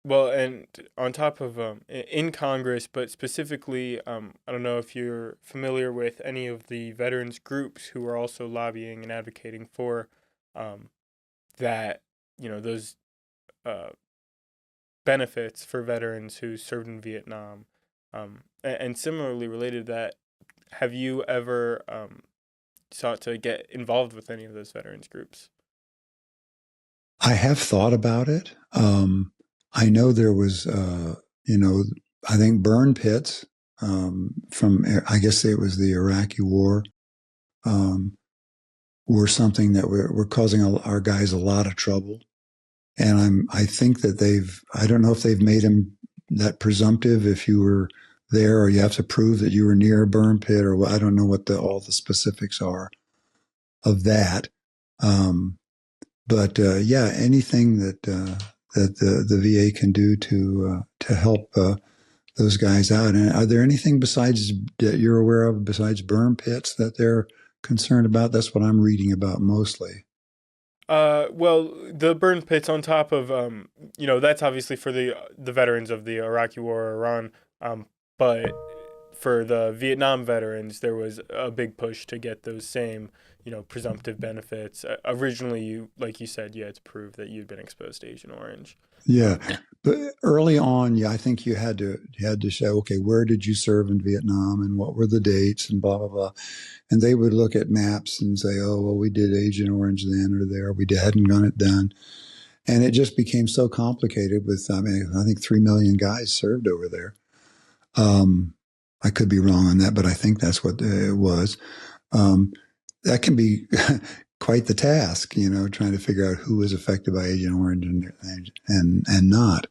Well, and on top of in Congress, but specifically, I don't know if you're familiar with any of the veterans groups who are also lobbying and advocating for that those uh, benefits for veterans who served in Vietnam. And similarly related to that, have you ever sought to get involved with any of those veterans groups? I have thought about it. I know there was, I think burn pits from, I guess it was the Iraqi war, um, were something that were causing our guys a lot of trouble. And I think that I don't know if they've made them that presumptive if you were there or you have to prove that you were near a burn pit, or I don't know what all the specifics are of that. But yeah, anything that the VA can do to help those guys out. And are there anything besides that you're aware of besides burn pits that they're concerned about? That's what I'm reading about mostly. Well, the burn pits on top of that's obviously for the veterans of the Iraqi War or Iran, but for the Vietnam veterans, there was a big push to get those same presumptive benefits. Originally, like you said, you had to prove that you'd been exposed to Agent Orange. Yeah, but early on, yeah, I think you had to show, okay, where did you serve in Vietnam and what were the dates and blah blah blah, and they would look at maps and say, oh well, we did Agent Orange then or there, we hadn't got it done, and it just became so complicated. I think 3 million guys served over there. I could be wrong on that, but I think that's what it was. That can be quite the task, trying to figure out who was affected by Agent Orange and not.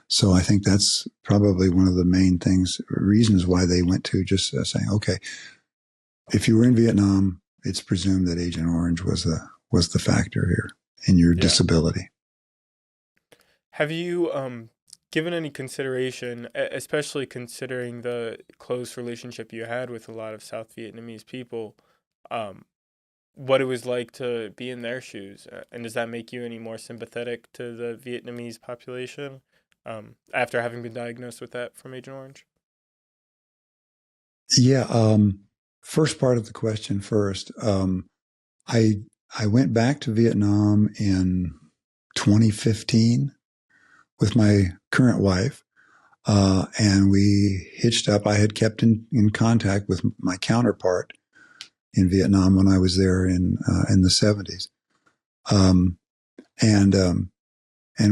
So I think that's probably one of the main reasons why they went to just saying, okay, if you were in Vietnam, it's presumed that Agent Orange was the factor here in your disability. Have you given any consideration, especially considering the close relationship you had with a lot of South Vietnamese people, what it was like to be in their shoes? And does that make you any more sympathetic to the Vietnamese population after having been diagnosed with that from Agent Orange? Yeah. First part of the question first. I went back to Vietnam in 2015 with my current wife, and we hitched up. I had kept in contact with my counterpart in Vietnam when I was there in the 70s, and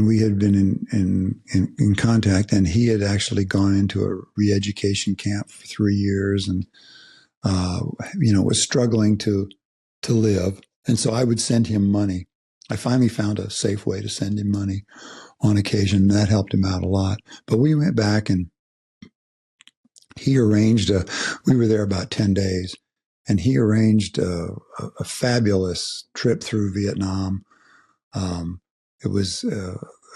we had been in contact. And he had actually gone into a re-education camp for 3 years, and was struggling to live. And so I would send him money. I finally found a safe way to send him money on occasion. And that helped him out a lot. But we went back and he arranged we were there about 10 days, and he arranged a fabulous trip through Vietnam. It was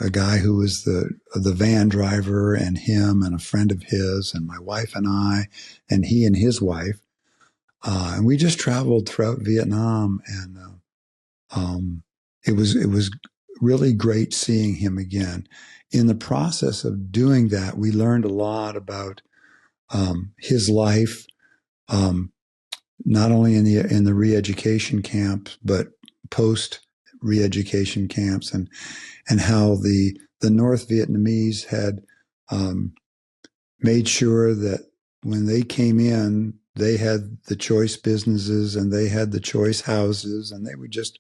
a guy who was the van driver, and him and a friend of his and my wife and I, and he and his wife. And we just traveled throughout Vietnam, and it was really great seeing him again. In the process of doing that, we learned a lot about his life, not only in the re-education camps, but post re-education camps, and how the North Vietnamese had made sure that when they came in, they had the choice businesses and they had the choice houses, and they would just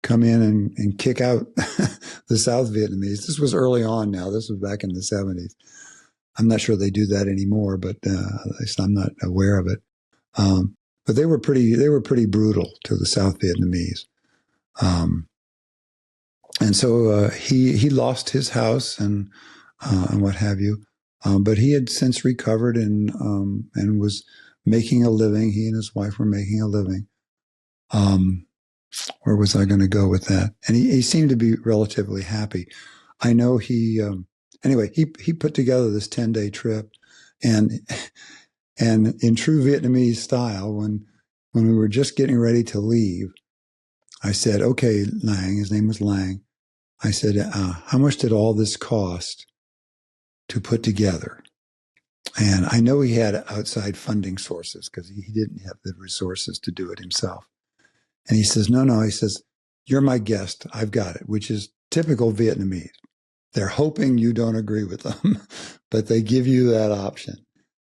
come in and kick out the South Vietnamese. This was early on now. This was back in the 70s. I'm not sure they do that anymore, but at least I'm not aware of it. But they were pretty brutal to the South Vietnamese. And so he lost his house and what have you. But he had since recovered and was making a living. He and his wife were making a living. Where was I going to go with that? And he seemed to be relatively happy. I know he put together this 10-day trip, and in true Vietnamese style, when we were just getting ready to leave, I said, okay, Lang, his name was Lang. I said, how much did all this cost to put together? And I know he had outside funding sources because he didn't have the resources to do it himself. And he says, no. He says, you're my guest. I've got it, which is typical Vietnamese. They're hoping you don't agree with them, but they give you that option.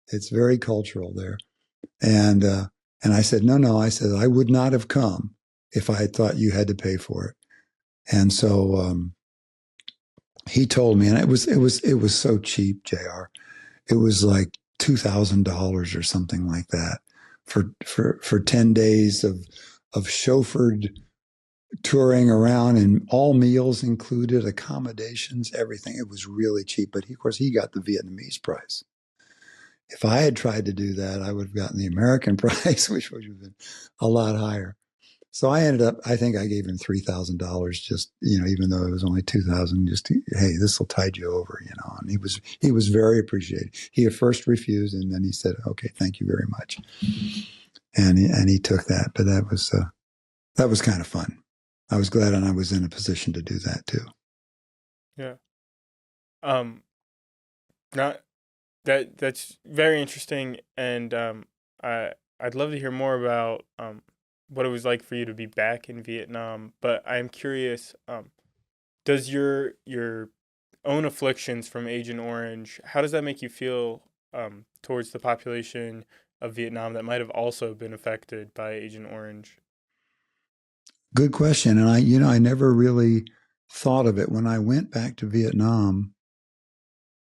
It's very cultural there. And I said, no. I said, I would not have come if I had thought you had to pay for it. And so he told me, and it was so cheap, JR. It was like $2,000 or something like that for 10 days of chauffeured touring around, and all meals included, accommodations, everything. It was really cheap. But of course, he got the Vietnamese price. If I had tried to do that, I would have gotten the American price, which would have been a lot higher. So I ended up, I think I gave him $3,000 just, even though it was only 2,000, just, hey, this will tide you over, and he was very appreciative. He at first refused, and then he said, okay, thank you very much. And he took that, but that was kind of fun. I was glad, and I was in a position to do that too. Yeah. Not that's very interesting, and I'd love to hear more about what it was like for you to be back in Vietnam. But I'm curious, does your own afflictions from Agent Orange, how does that make you feel towards the population of Vietnam that might have also been affected by Agent Orange? Good question. And I never really thought of it. When I went back to Vietnam,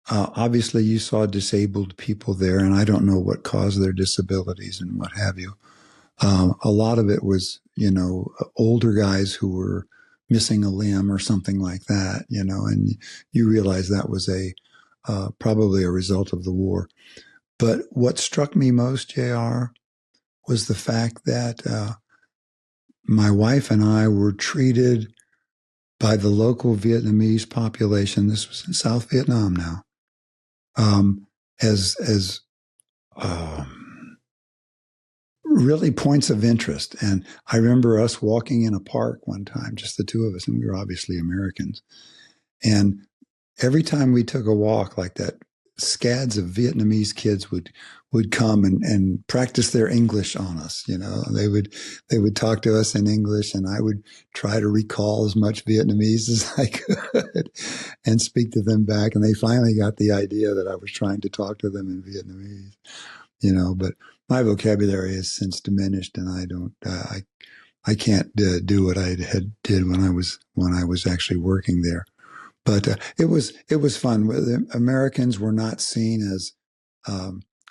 obviously you saw disabled people there, and I don't know what caused their disabilities and what have you. A lot of it was, older guys who were missing a limb or something like that, and you realize that was probably a result of the war. But what struck me most, JR, was the fact that my wife and I were treated by the local Vietnamese population. This was in South Vietnam now, as really points of interest. And I remember us walking in a park one time, just the two of us, and we were obviously Americans. And every time we took a walk like that, scads of Vietnamese kids would come and practice their English on us. They would talk to us in English, and I would try to recall as much Vietnamese as I could and speak to them back. And they finally got the idea that I was trying to talk to them in Vietnamese, but my vocabulary has since diminished, and I can't do what I did when I was actually working there. But it was fun. The Americans were not seen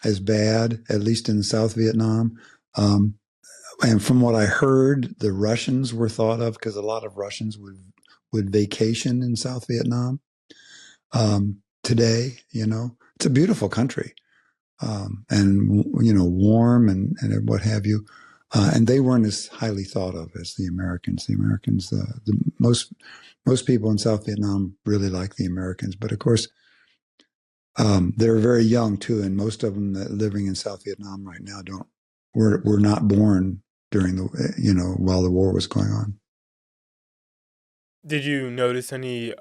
as bad, at least in South Vietnam. And from what I heard, the Russians were thought of, because a lot of Russians would vacation in South Vietnam. Today, it's a beautiful country, and warm and what have you. And they weren't as highly thought of as the Americans. The Americans, most people in South Vietnam really like the Americans, but of course, they're very young too, and most of them that are living in South Vietnam right now were not born during while the war was going on. Did you notice any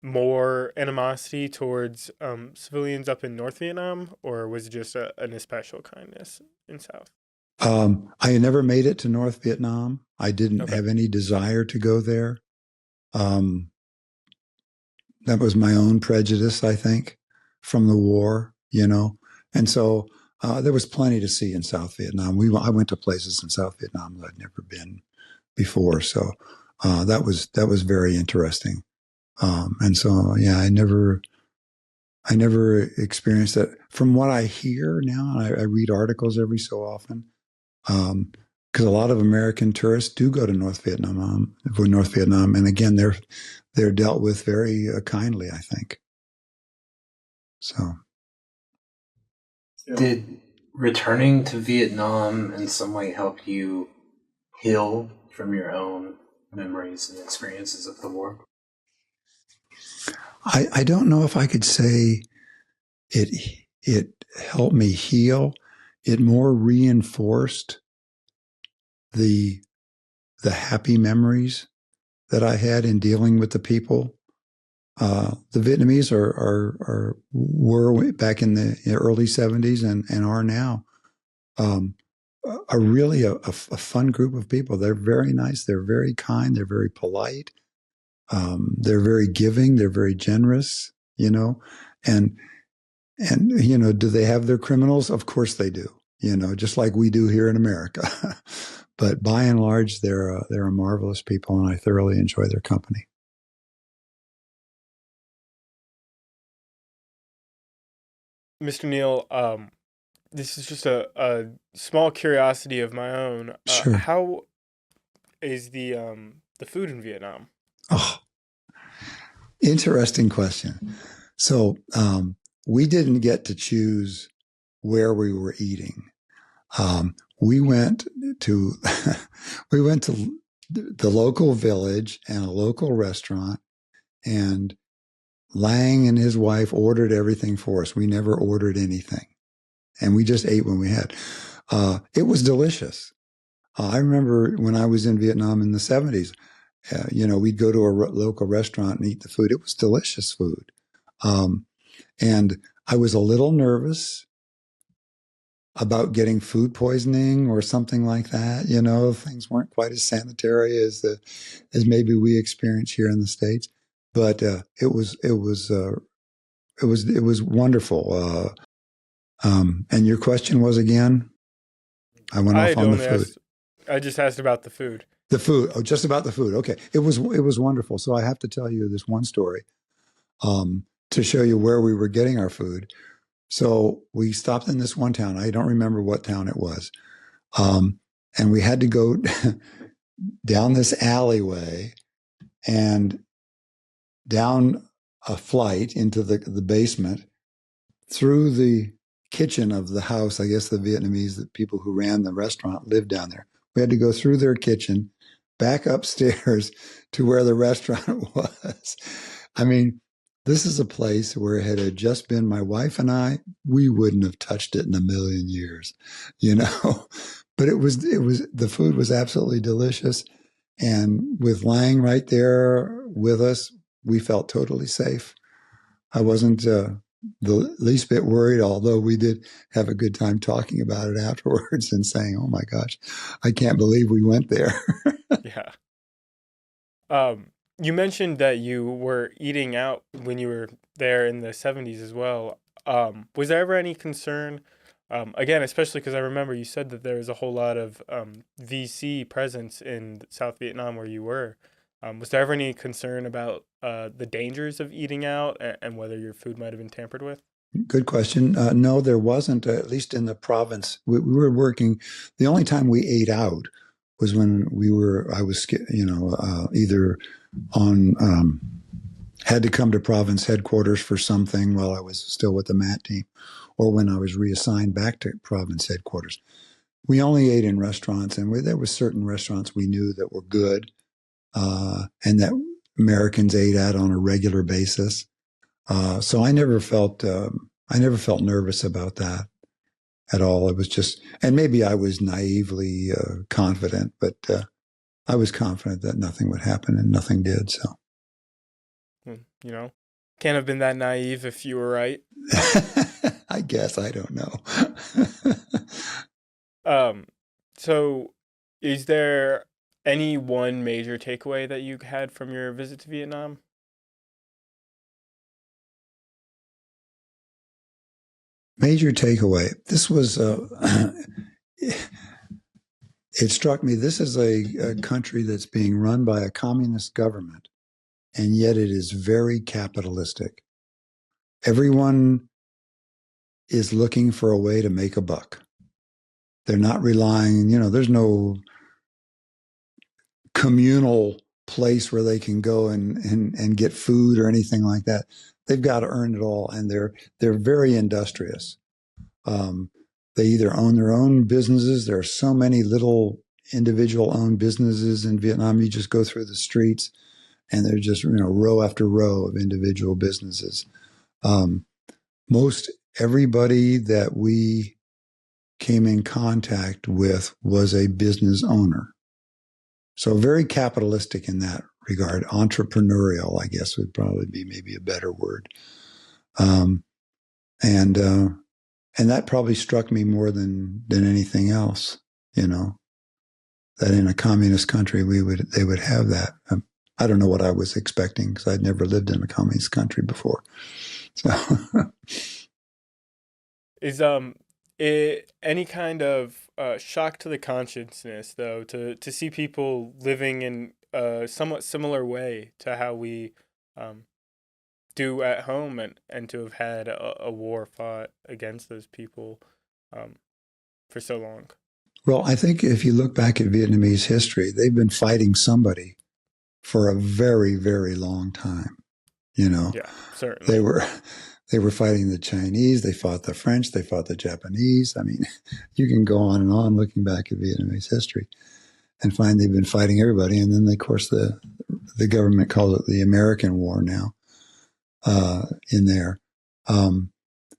more animosity towards civilians up in North Vietnam, or was it just an especial kindness in South? I never made it to North Vietnam. I didn't have any desire to go there. That was my own prejudice, I think, from the war, and so there was plenty to see in South Vietnam. I went to places in South Vietnam that I'd never been before, so that was very interesting. And so, yeah, I never experienced that. From what I hear now, and I read articles every so often, because a lot of American tourists do go to North Vietnam, and again, they're dealt with very kindly, I think. So, did returning to Vietnam in some way help you heal from your own memories and experiences of the war? I don't know if I could say it helped me heal. It more reinforced the happy memories that I had in dealing with the people. The Vietnamese were back in the early 70s and are now are really a fun group of people. They're very nice. They're very kind. They're very polite. They're very giving. They're very generous, and do they have their criminals? Of course they do, just like we do here in America. But by and large, they're a marvelous people, and I thoroughly enjoy their company. Mr. Neal, this is just a small curiosity of my own. Sure. How is the food in Vietnam? Oh, interesting question. So we didn't get to choose where we were eating. We went to the local village and a local restaurant, and Lang and his wife ordered everything for us. We never ordered anything, and we just ate when we had. It was delicious. I remember when I was in Vietnam in the 70s, we'd go to a local restaurant and eat the food. It was delicious food. And I was a little nervous about getting food poisoning or something like that. Things weren't quite as sanitary as maybe we experience here in the States. But it was wonderful. And your question was again? I went off on the food. I just asked about the food. The food. Oh, just about the food. Okay. It was wonderful. So I have to tell you this one story to show you where we were getting our food. So we stopped in this one town. I don't remember what town it was. And we had to go down this alleyway and down a flight into the basement through the kitchen of the house. I guess the Vietnamese, the people who ran the restaurant, lived down there. We had to go through their kitchen, back upstairs to where the restaurant was. I mean, this is a place where it had just been my wife and I. We wouldn't have touched it in a million years, But the food was absolutely delicious. And with Lang right there with us, we felt totally safe. I wasn't the least bit worried, although we did have a good time talking about it afterwards and saying, oh my gosh, I can't believe we went there. Yeah. You mentioned that you were eating out when you were there in the 70s as well. Was there ever any concern, again, especially because I remember you said that there was a whole lot of VC presence in South Vietnam where you were. Was there ever any concern about the dangers of eating out and whether your food might have been tampered with? Good question. No, there wasn't, at least in the province. We were working. The only time we ate out was when I was, either on, had to come to province headquarters for something while I was still with the MAT team, or when I was reassigned back to province headquarters. We only ate in restaurants, and there were certain restaurants we knew that were good, and that Americans ate at on a regular basis. So I never felt nervous about that at all. It was just, and maybe I was naively confident, but I was confident that nothing would happen, and nothing did. So, can't have been that naive if you were right. I guess, I don't know. So is there any one major takeaway that you had from your visit to Vietnam? Major takeaway. This was, it struck me, this is a country that's being run by a communist government, and yet it is very capitalistic. Everyone is looking for a way to make a buck. They're not relying, there's no communal place where they can go and get food or anything like that. They've got to earn it all, and they're very industrious. They either own their own businesses. There are so many little individual-owned businesses in Vietnam. You just go through the streets, and there's just row after row of individual businesses. Most everybody that we came in contact with was a business owner. So very capitalistic in that regard. Entrepreneurial, I guess, would probably be maybe a better word. And that probably struck me more than anything else. you know, that in a communist country they would have that. I don't know what I was expecting because I'd never lived in a communist country before. So Is any kind of shock to the consciousness though to see people living in a somewhat similar way to how we um, do at home, and to have had a war fought against those people um, for so long. well, I think if you look back at Vietnamese history, they've been fighting somebody for a very, very long time. You know, Yeah, certainly. they were they were fighting the Chinese, they fought the French, they fought the Japanese. I mean, you can go on and on looking back at Vietnamese history and find they've been fighting everybody. And then, of course, the government calls it the American War now in there.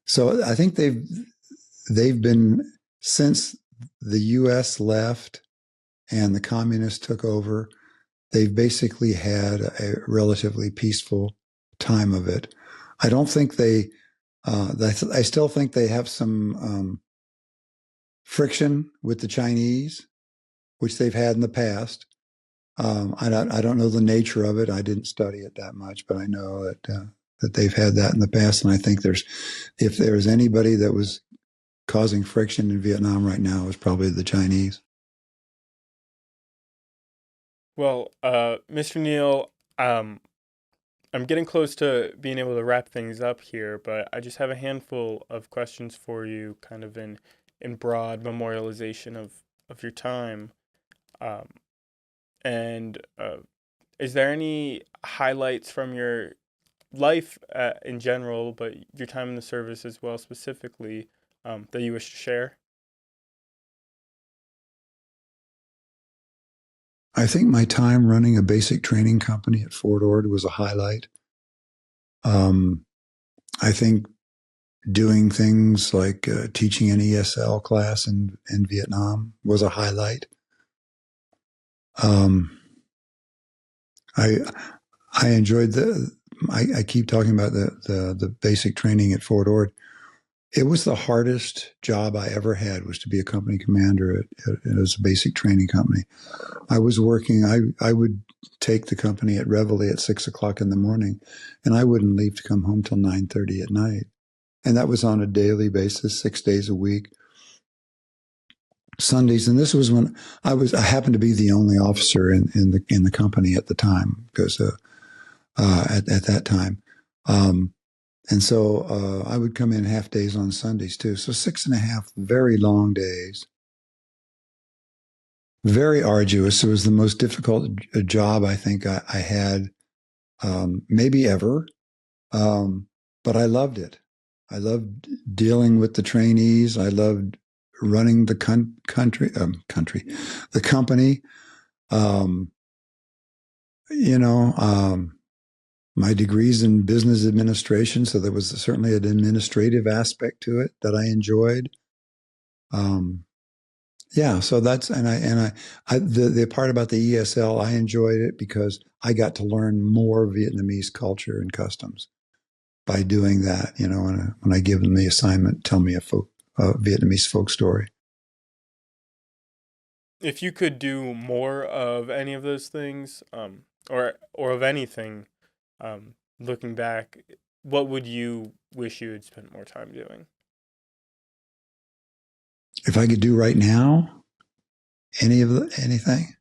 So I think they've been, since the U.S. left and the communists took over, they've basically had a relatively peaceful time of it. I don't think I still think they have some friction with the Chinese, which they've had in the past. I don't know the nature of it. I didn't study it that much, but I know that they've had that in the past. And I think if there's anybody that was causing friction in Vietnam right now, it's probably the Chinese. Well, Mr. Neal, I'm getting close to being able to wrap things up here, but I just have a handful of questions for you, kind of in broad memorialization of your time. Um, and is there any highlights from your life in general, but your time in the service as well specifically, that you wish to share? I think my time running a basic training company at Fort Ord was a highlight. I think doing things like teaching an ESL class in Vietnam was a highlight. I enjoyed I keep talking about the basic training at Fort Ord. It was the hardest job I ever had, was to be a company commander as a basic training company. I was working, I would take the company at Reveille at 6:00 in the morning, and I wouldn't leave to come home till 9:30 at night. And that was on a daily basis, 6 days a week, Sundays. And this was when I happened to be the only officer in the company at the time, because at that time. And so I would come in half days on Sundays too. So 6.5 very long days, very arduous. It was the most difficult job I think I had maybe ever. But I loved it. I loved dealing with the trainees. I loved running the the company. You know, my degree's in business administration, so there was certainly an administrative aspect to it that I enjoyed. Yeah, so that's, the part about the ESL, I enjoyed it because I got to learn more Vietnamese culture and customs by doing that. You know, when I give them the assignment, tell me a Vietnamese folk story. If you could do more of any of those things, or of anything, looking back, what would you wish you had spent more time doing? If I could do right now, anything,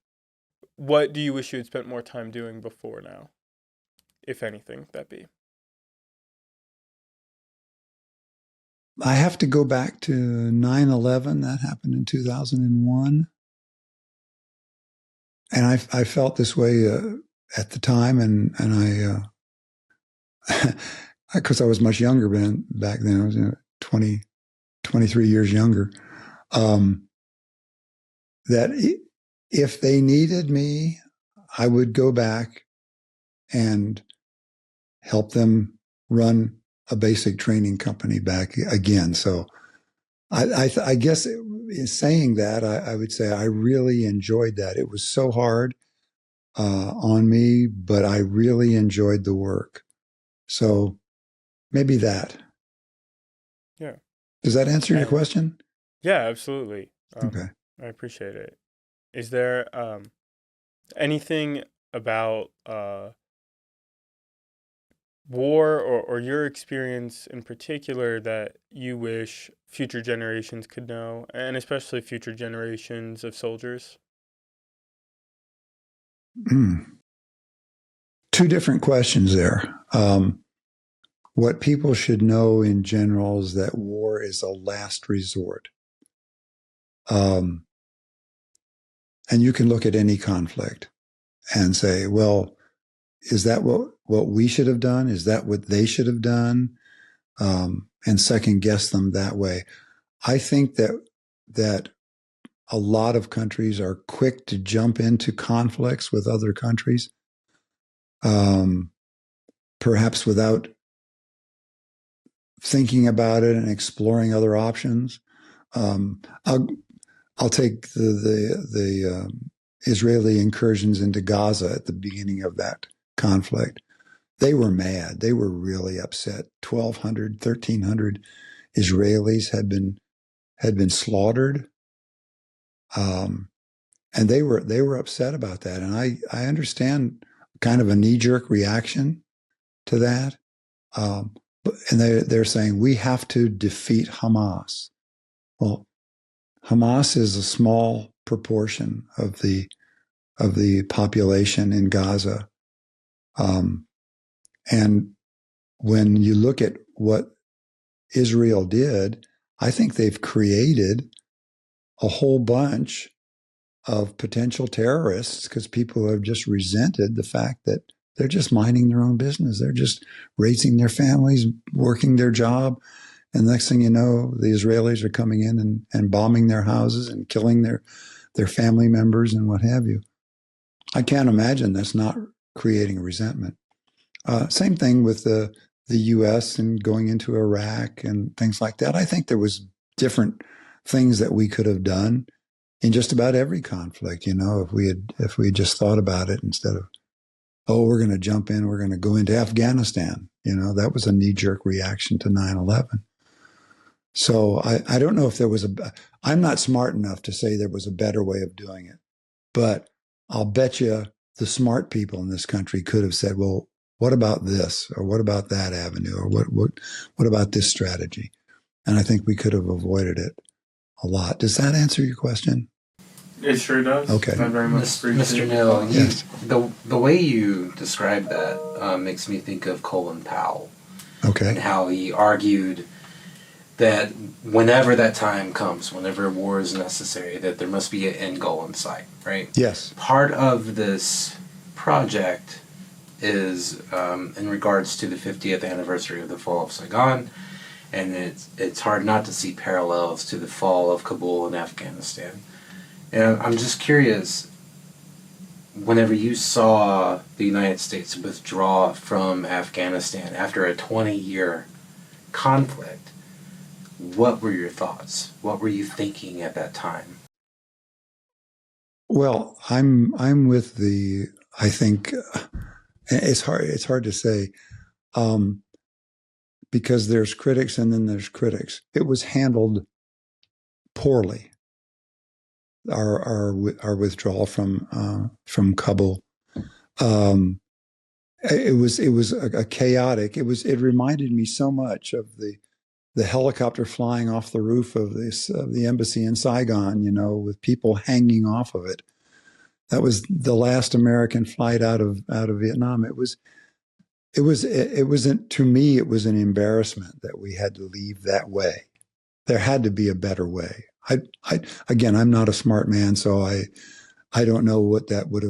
What do you wish you had spent more time doing before now, if anything, that be? I have to go back to 9/11. That happened in 2001. And I felt this way at the time, and I, because I was much younger back then, I was 20, 23 years younger, that if they needed me, I would go back and help them run a basic training company back again. So I guess in saying that, I would say I really enjoyed that. It was so hard on me, but I really enjoyed the work. So maybe that. Yeah. Does that answer your And question? yeah, absolutely. Okay. I appreciate it. Is there anything about war or your experience in particular that you wish future generations could know, and especially future generations of soldiers? Mm. Two different questions there. What people should know in general is that war is a last resort. And you can look at any conflict and say, well, is that what we should have done? Is that what they should have done? And second guess them that way. I think that a lot of countries are quick to jump into conflicts with other countries, perhaps without thinking about it and exploring other options. I'll take the Israeli incursions into Gaza at the beginning of that conflict. They were mad. They were really upset. 1,200, 1,300 Israelis had been slaughtered, and they were upset about that. And I understand kind of a knee-jerk reaction to that. And they're saying we have to defeat Hamas. Well, Hamas is a small proportion of the population in Gaza, and when you look at what Israel did, I think they've created a whole bunch of potential terrorists because people have just resented the fact that they're just minding their own business. They're just raising their families, working their job. And next thing you know, the Israelis are coming in and bombing their houses and killing their family members and what have you. I can't imagine that's not creating resentment. Same thing with the U.S. and going into Iraq and things like that. I think there was different things that we could have done in just about every conflict. If we had just thought about it instead of, oh, we're going to jump in, we're going to go into Afghanistan. That was a knee-jerk reaction to 9/11. So I don't know if there was I'm not smart enough to say there was a better way of doing it, but I'll bet you the smart people in this country could have said, well, what about this? Or what about that avenue? Or what about this strategy? And I think we could have avoided it a lot. Does that answer your question? It sure does. Okay. I very much Mr. Neal, yes. The way you describe that makes me think of Colin Powell. Okay. And how he argued that whenever that time comes, whenever war is necessary, that there must be an end goal in sight, right? Yes. Part of this project is in regards to the 50th anniversary of the fall of Saigon, and it's hard not to see parallels to the fall of Kabul in Afghanistan. And I'm just curious, whenever you saw the United States withdraw from Afghanistan after a 20-year conflict, what were your thoughts? What were you thinking at that time? Well, I'm with I think it's hard to say, because there's critics and then there's critics. It was handled poorly. Our withdrawal from Kabul. It was a chaotic. It reminded me so much of the helicopter flying off the roof of the embassy in Saigon, with people hanging off of it. That was the last American flight out of Vietnam. It wasn't, to me, it was an embarrassment that we had to leave that way. There had to be a better way. Again, I'm not a smart man, so I don't know what that would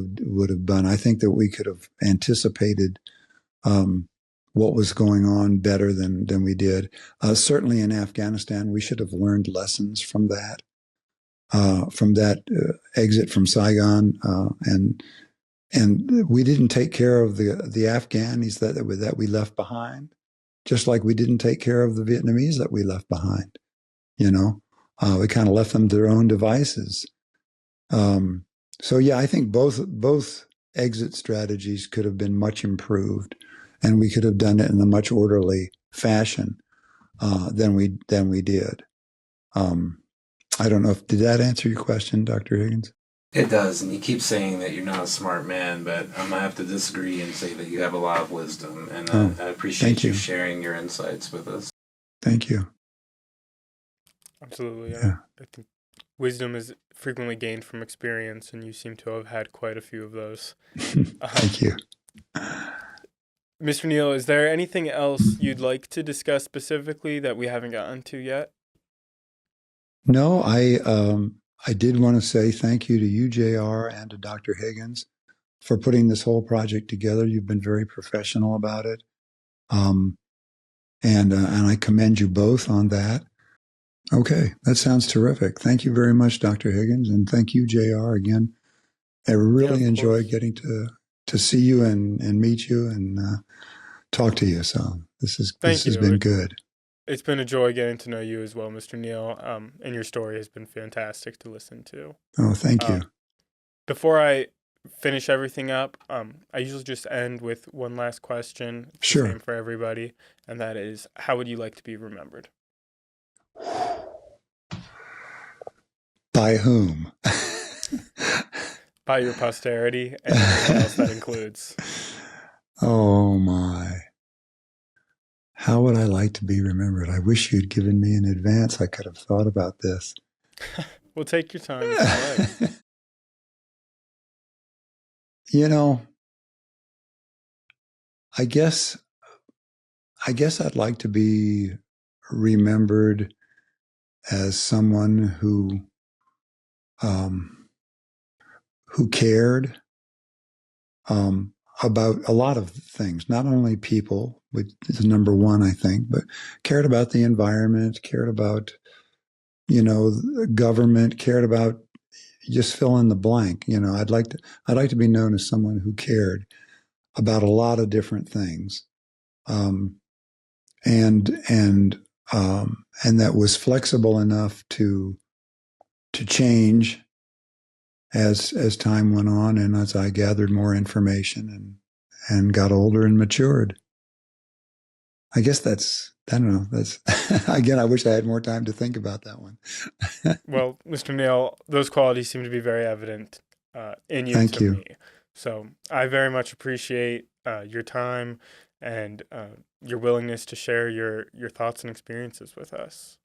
have done. I think that we could have anticipated what was going on better than we did. Certainly in Afghanistan, we should have learned lessons from that exit from Saigon, and we didn't take care of the Afghanis that we left behind, just like we didn't take care of the Vietnamese that we left behind. We kind of left them to their own devices. So yeah, I think both exit strategies could have been much improved, and we could have done it in a much orderly fashion than we did. I don't know if did that answer your question, Dr. Higgins? It does, and you keep saying that you're not a smart man, but I'm gonna have to disagree and say that you have a lot of wisdom, and Oh, I appreciate thank you you. sharing your insights with us. Thank you. Absolutely. Yeah. I think wisdom is frequently gained from experience, and you seem to have had quite a few of those. Thank you. Mr. Neal, is there anything else you'd like to discuss specifically that we haven't gotten to yet? No, I did want to say thank you to you, JR, and to Dr. Higgins for putting this whole project together. You've been very professional about it. Um, and I commend you both on that. Okay, that sounds terrific. Thank you very much, Dr. Higgins, and thank you, JR, again. I Yeah, really of enjoyed course. getting to see you and meet you and talk to you. So this Thank has you. been good. It's been a joy getting to know you as well, Mr. Neal. And your story has been fantastic to listen to. Oh, thank you. Um, Before I finish everything up, I usually just end with one last question. It's the Sure. same for everybody, and that is, how would you like to be remembered? By whom? By your posterity and anyone else that includes. Oh my. How would I like to be remembered? I wish you'd given me in advance. I could have thought about this. Well, take your time if you like. You know, I guess I'd like to be remembered as someone um, who cared um, about a lot of things, not only people, which is number one, I think, but cared about the environment, cared about, the government, cared about just fill in the blank. I'd like to be known as someone who cared about a lot of different things. Um, and that was flexible enough to change as time went on and as I gathered more information and got older and matured. I guess I don't know. That's again, I wish I had more time to think about that one. Well, Mr. Neal, those qualities seem to be very evident in you Thank to you. me. So I very much appreciate your time and your willingness to share your thoughts and experiences with us.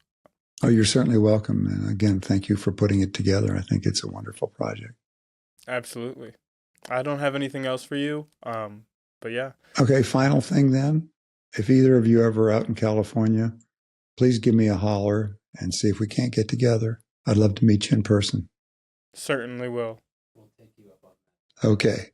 Oh, you're certainly welcome. And again, thank you for putting it together. I think it's a wonderful project. Absolutely. I don't have anything else for you, but yeah, Okay, final thing then. If either of you ever out in California, please give me a holler and see if we can't get together. I'd love to meet you in person. certainly will. Okay.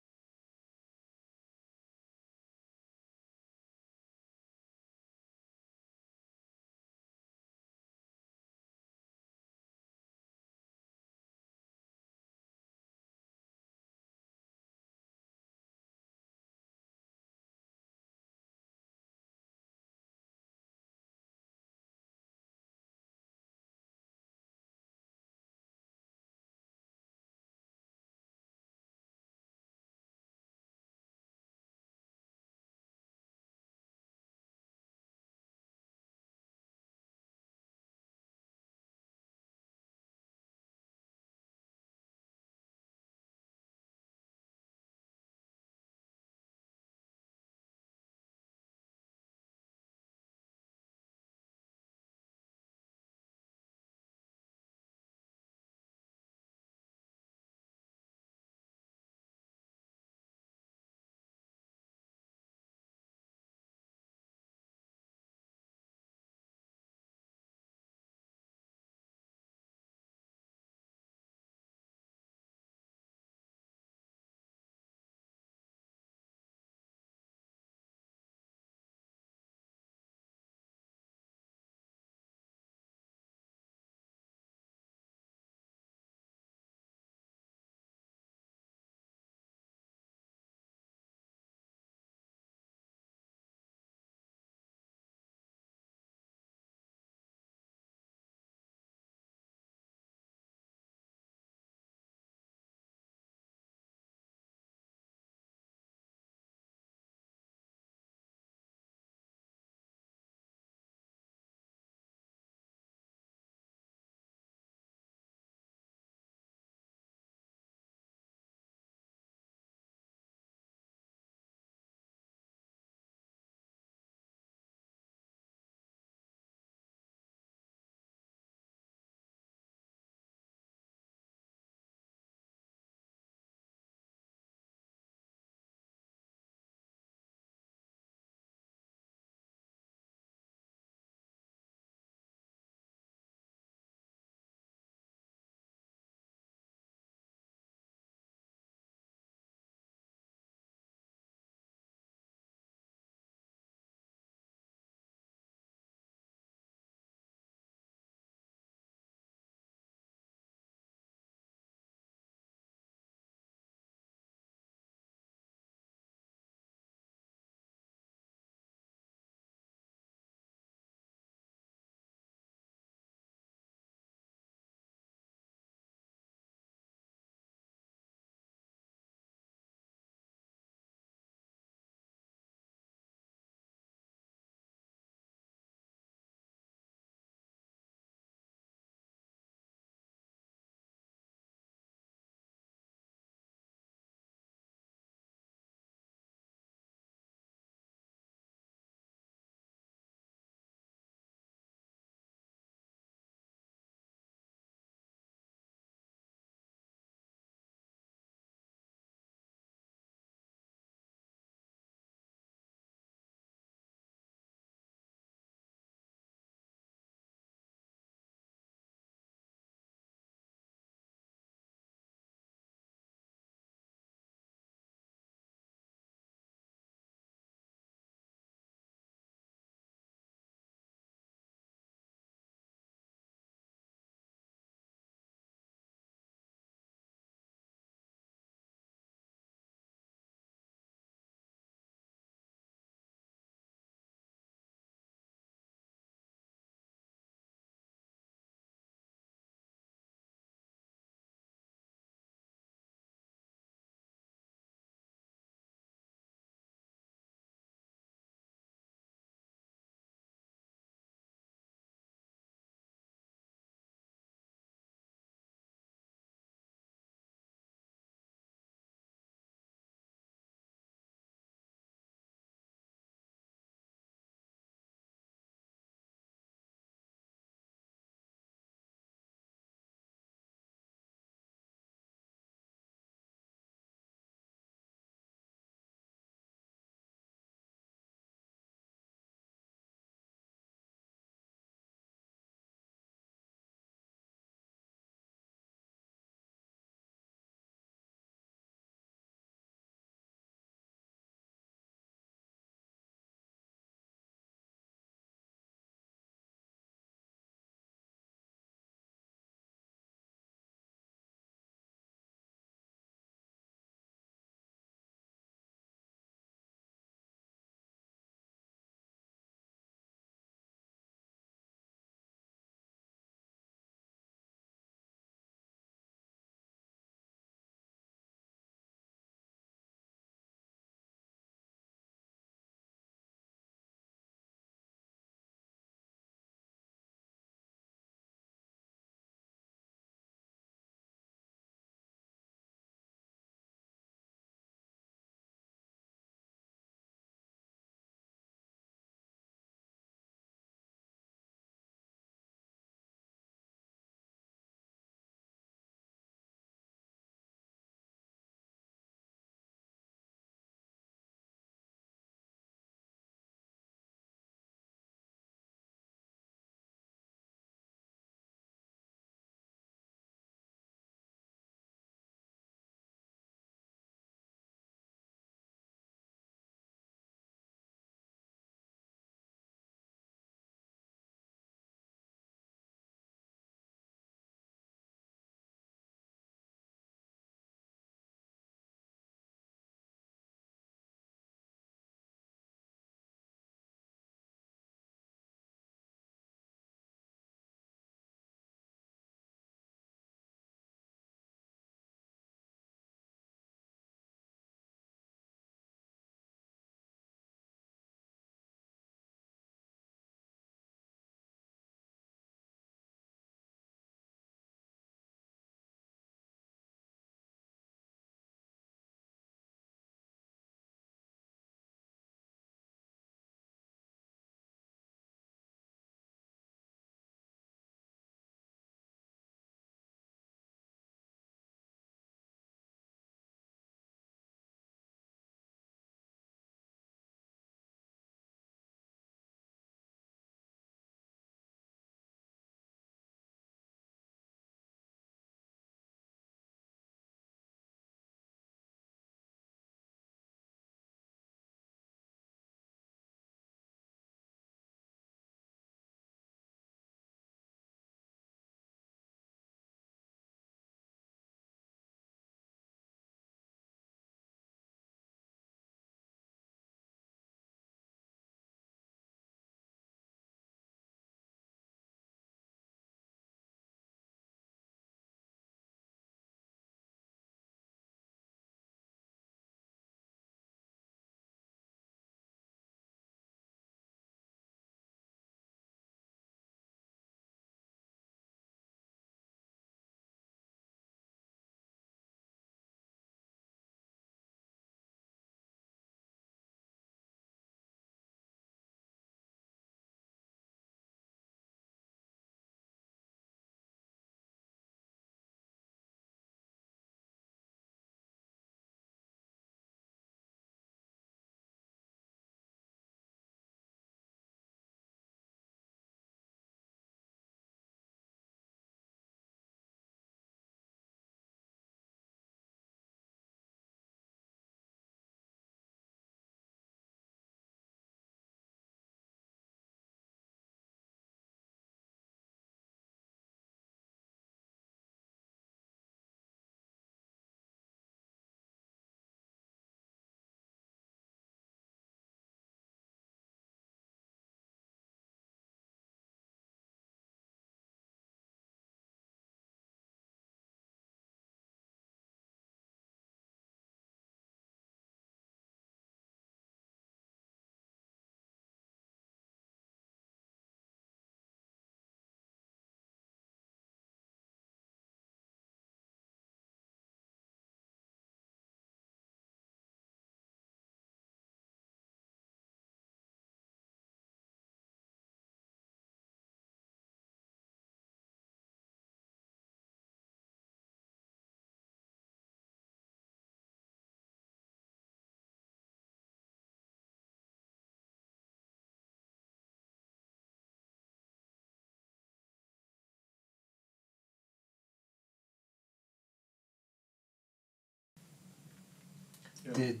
Did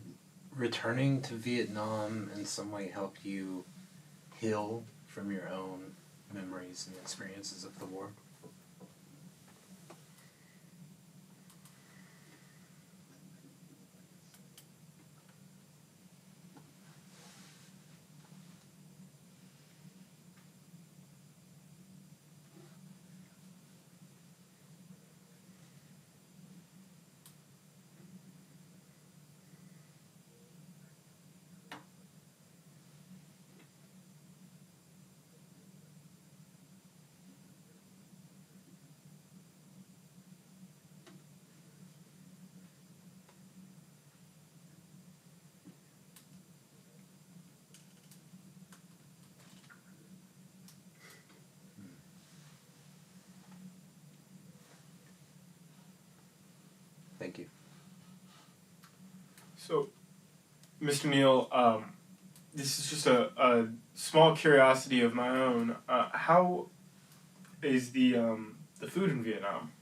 returning to Vietnam in some way help you heal from your own memories and experiences of the war? Thank you. So, Mr. Neal, this is just a small curiosity of my own. How is the food in Vietnam?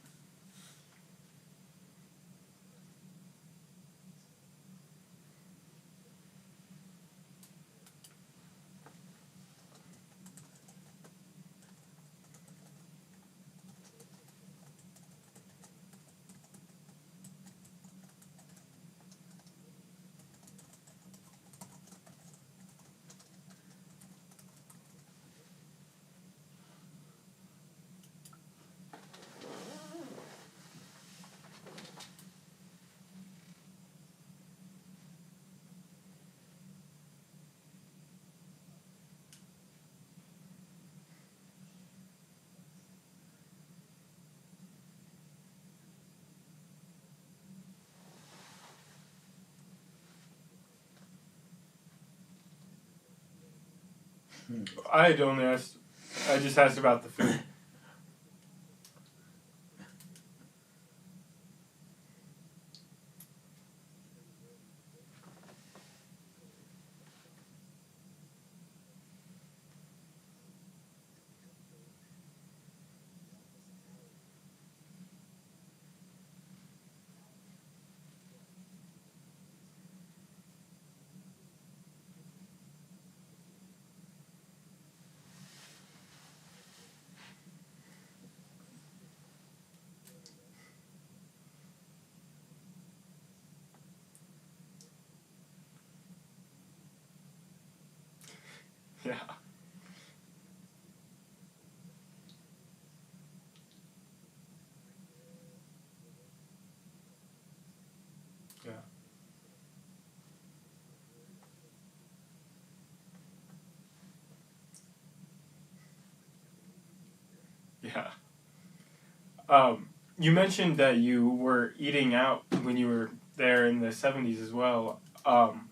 I had only asked. I just asked about the food. Yeah. Yeah. Yeah. You mentioned that you were eating out when you were there in the 70s as well.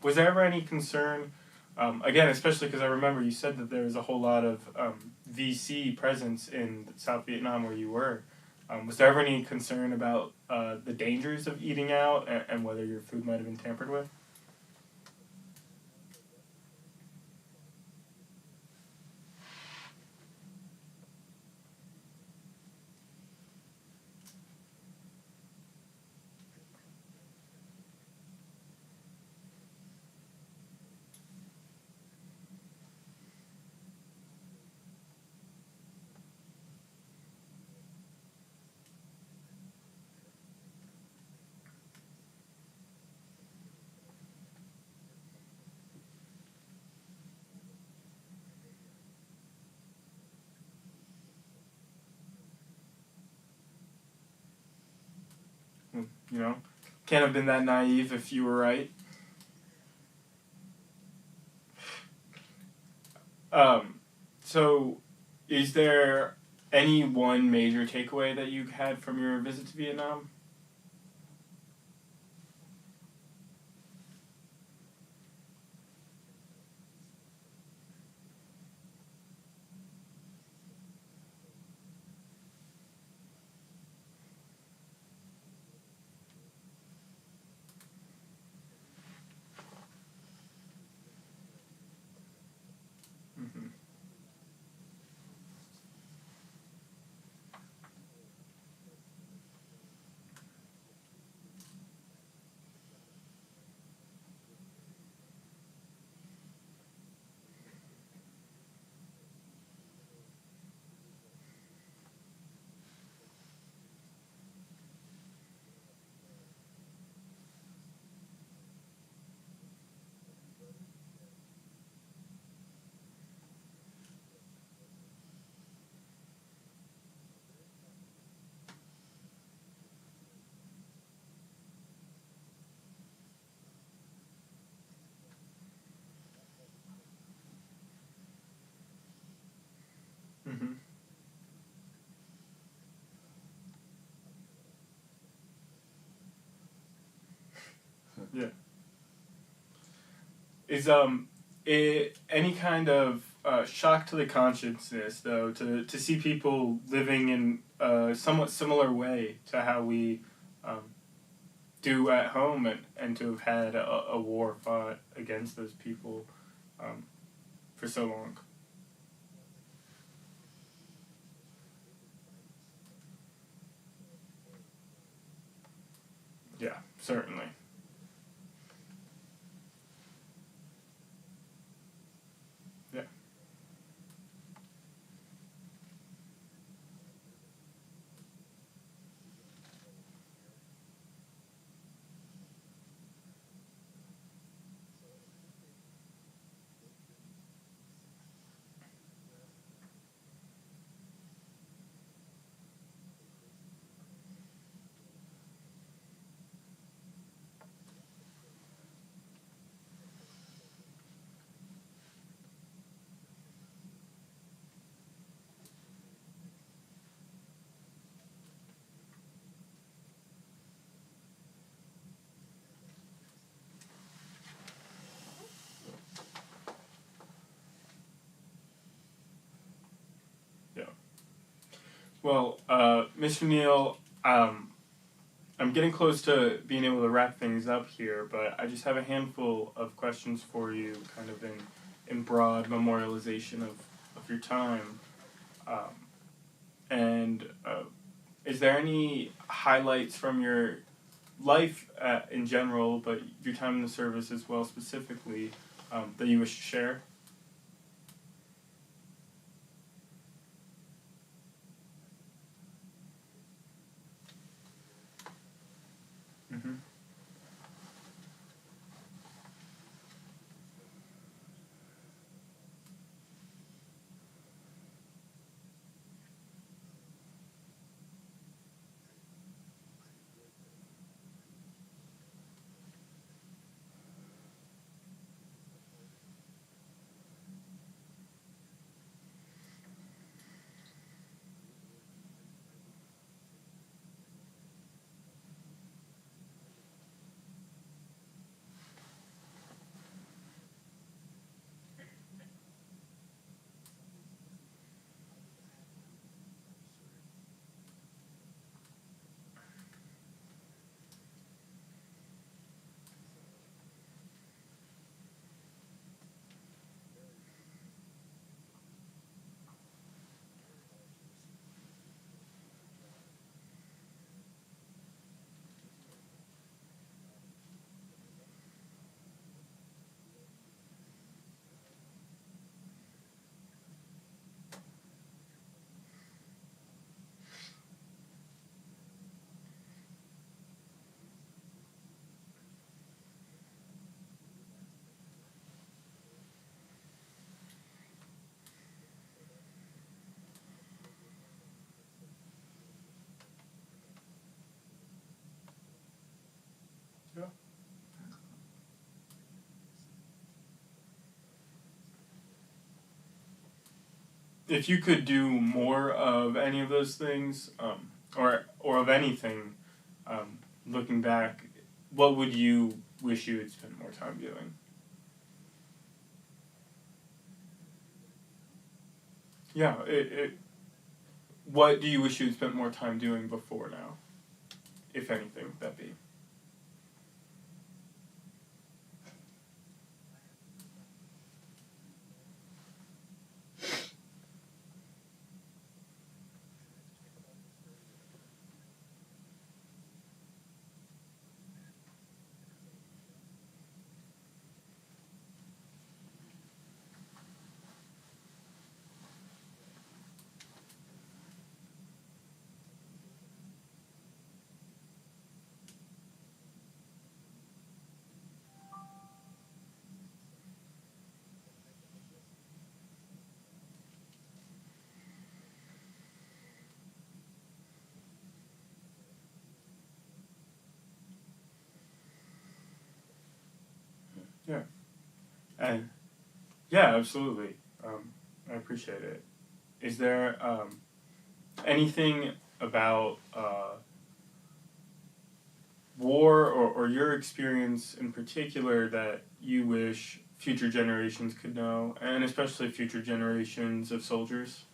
Was there ever any concern, again, especially because I remember you said that there was a whole lot of VC presence in South Vietnam where you were. Was there ever any concern about the dangers of eating out and whether your food might have been tampered with? You know, can't have been that naive if you were right. Um, so, is there any one major takeaway that you had from your visit to Vietnam? Mm-hmm. Yeah. Is any kind of shock to the consciousness, though, to see people living in a somewhat similar way to how we do at home, and to have had a war fought against those people for so long. Yeah, certainly. Yeah. Yeah. Well, Mr. Neal, I'm getting close to being able to wrap things up here, but I just have a handful of questions for you, kind of in broad memorialization of your time. Um, and is there any highlights from your life in general, but your time in the service as well specifically, that you wish to share? Mm-hmm. Yeah. If you could do more of any of those things, or of anything, looking back, what would you wish you had spent more time doing? Yeah. What do you wish you had spent more time doing before now, if anything, that be? Yeah. And yeah, absolutely. I appreciate it. Is there anything about war or your experience in particular that you wish future generations could know, and especially future generations of soldiers?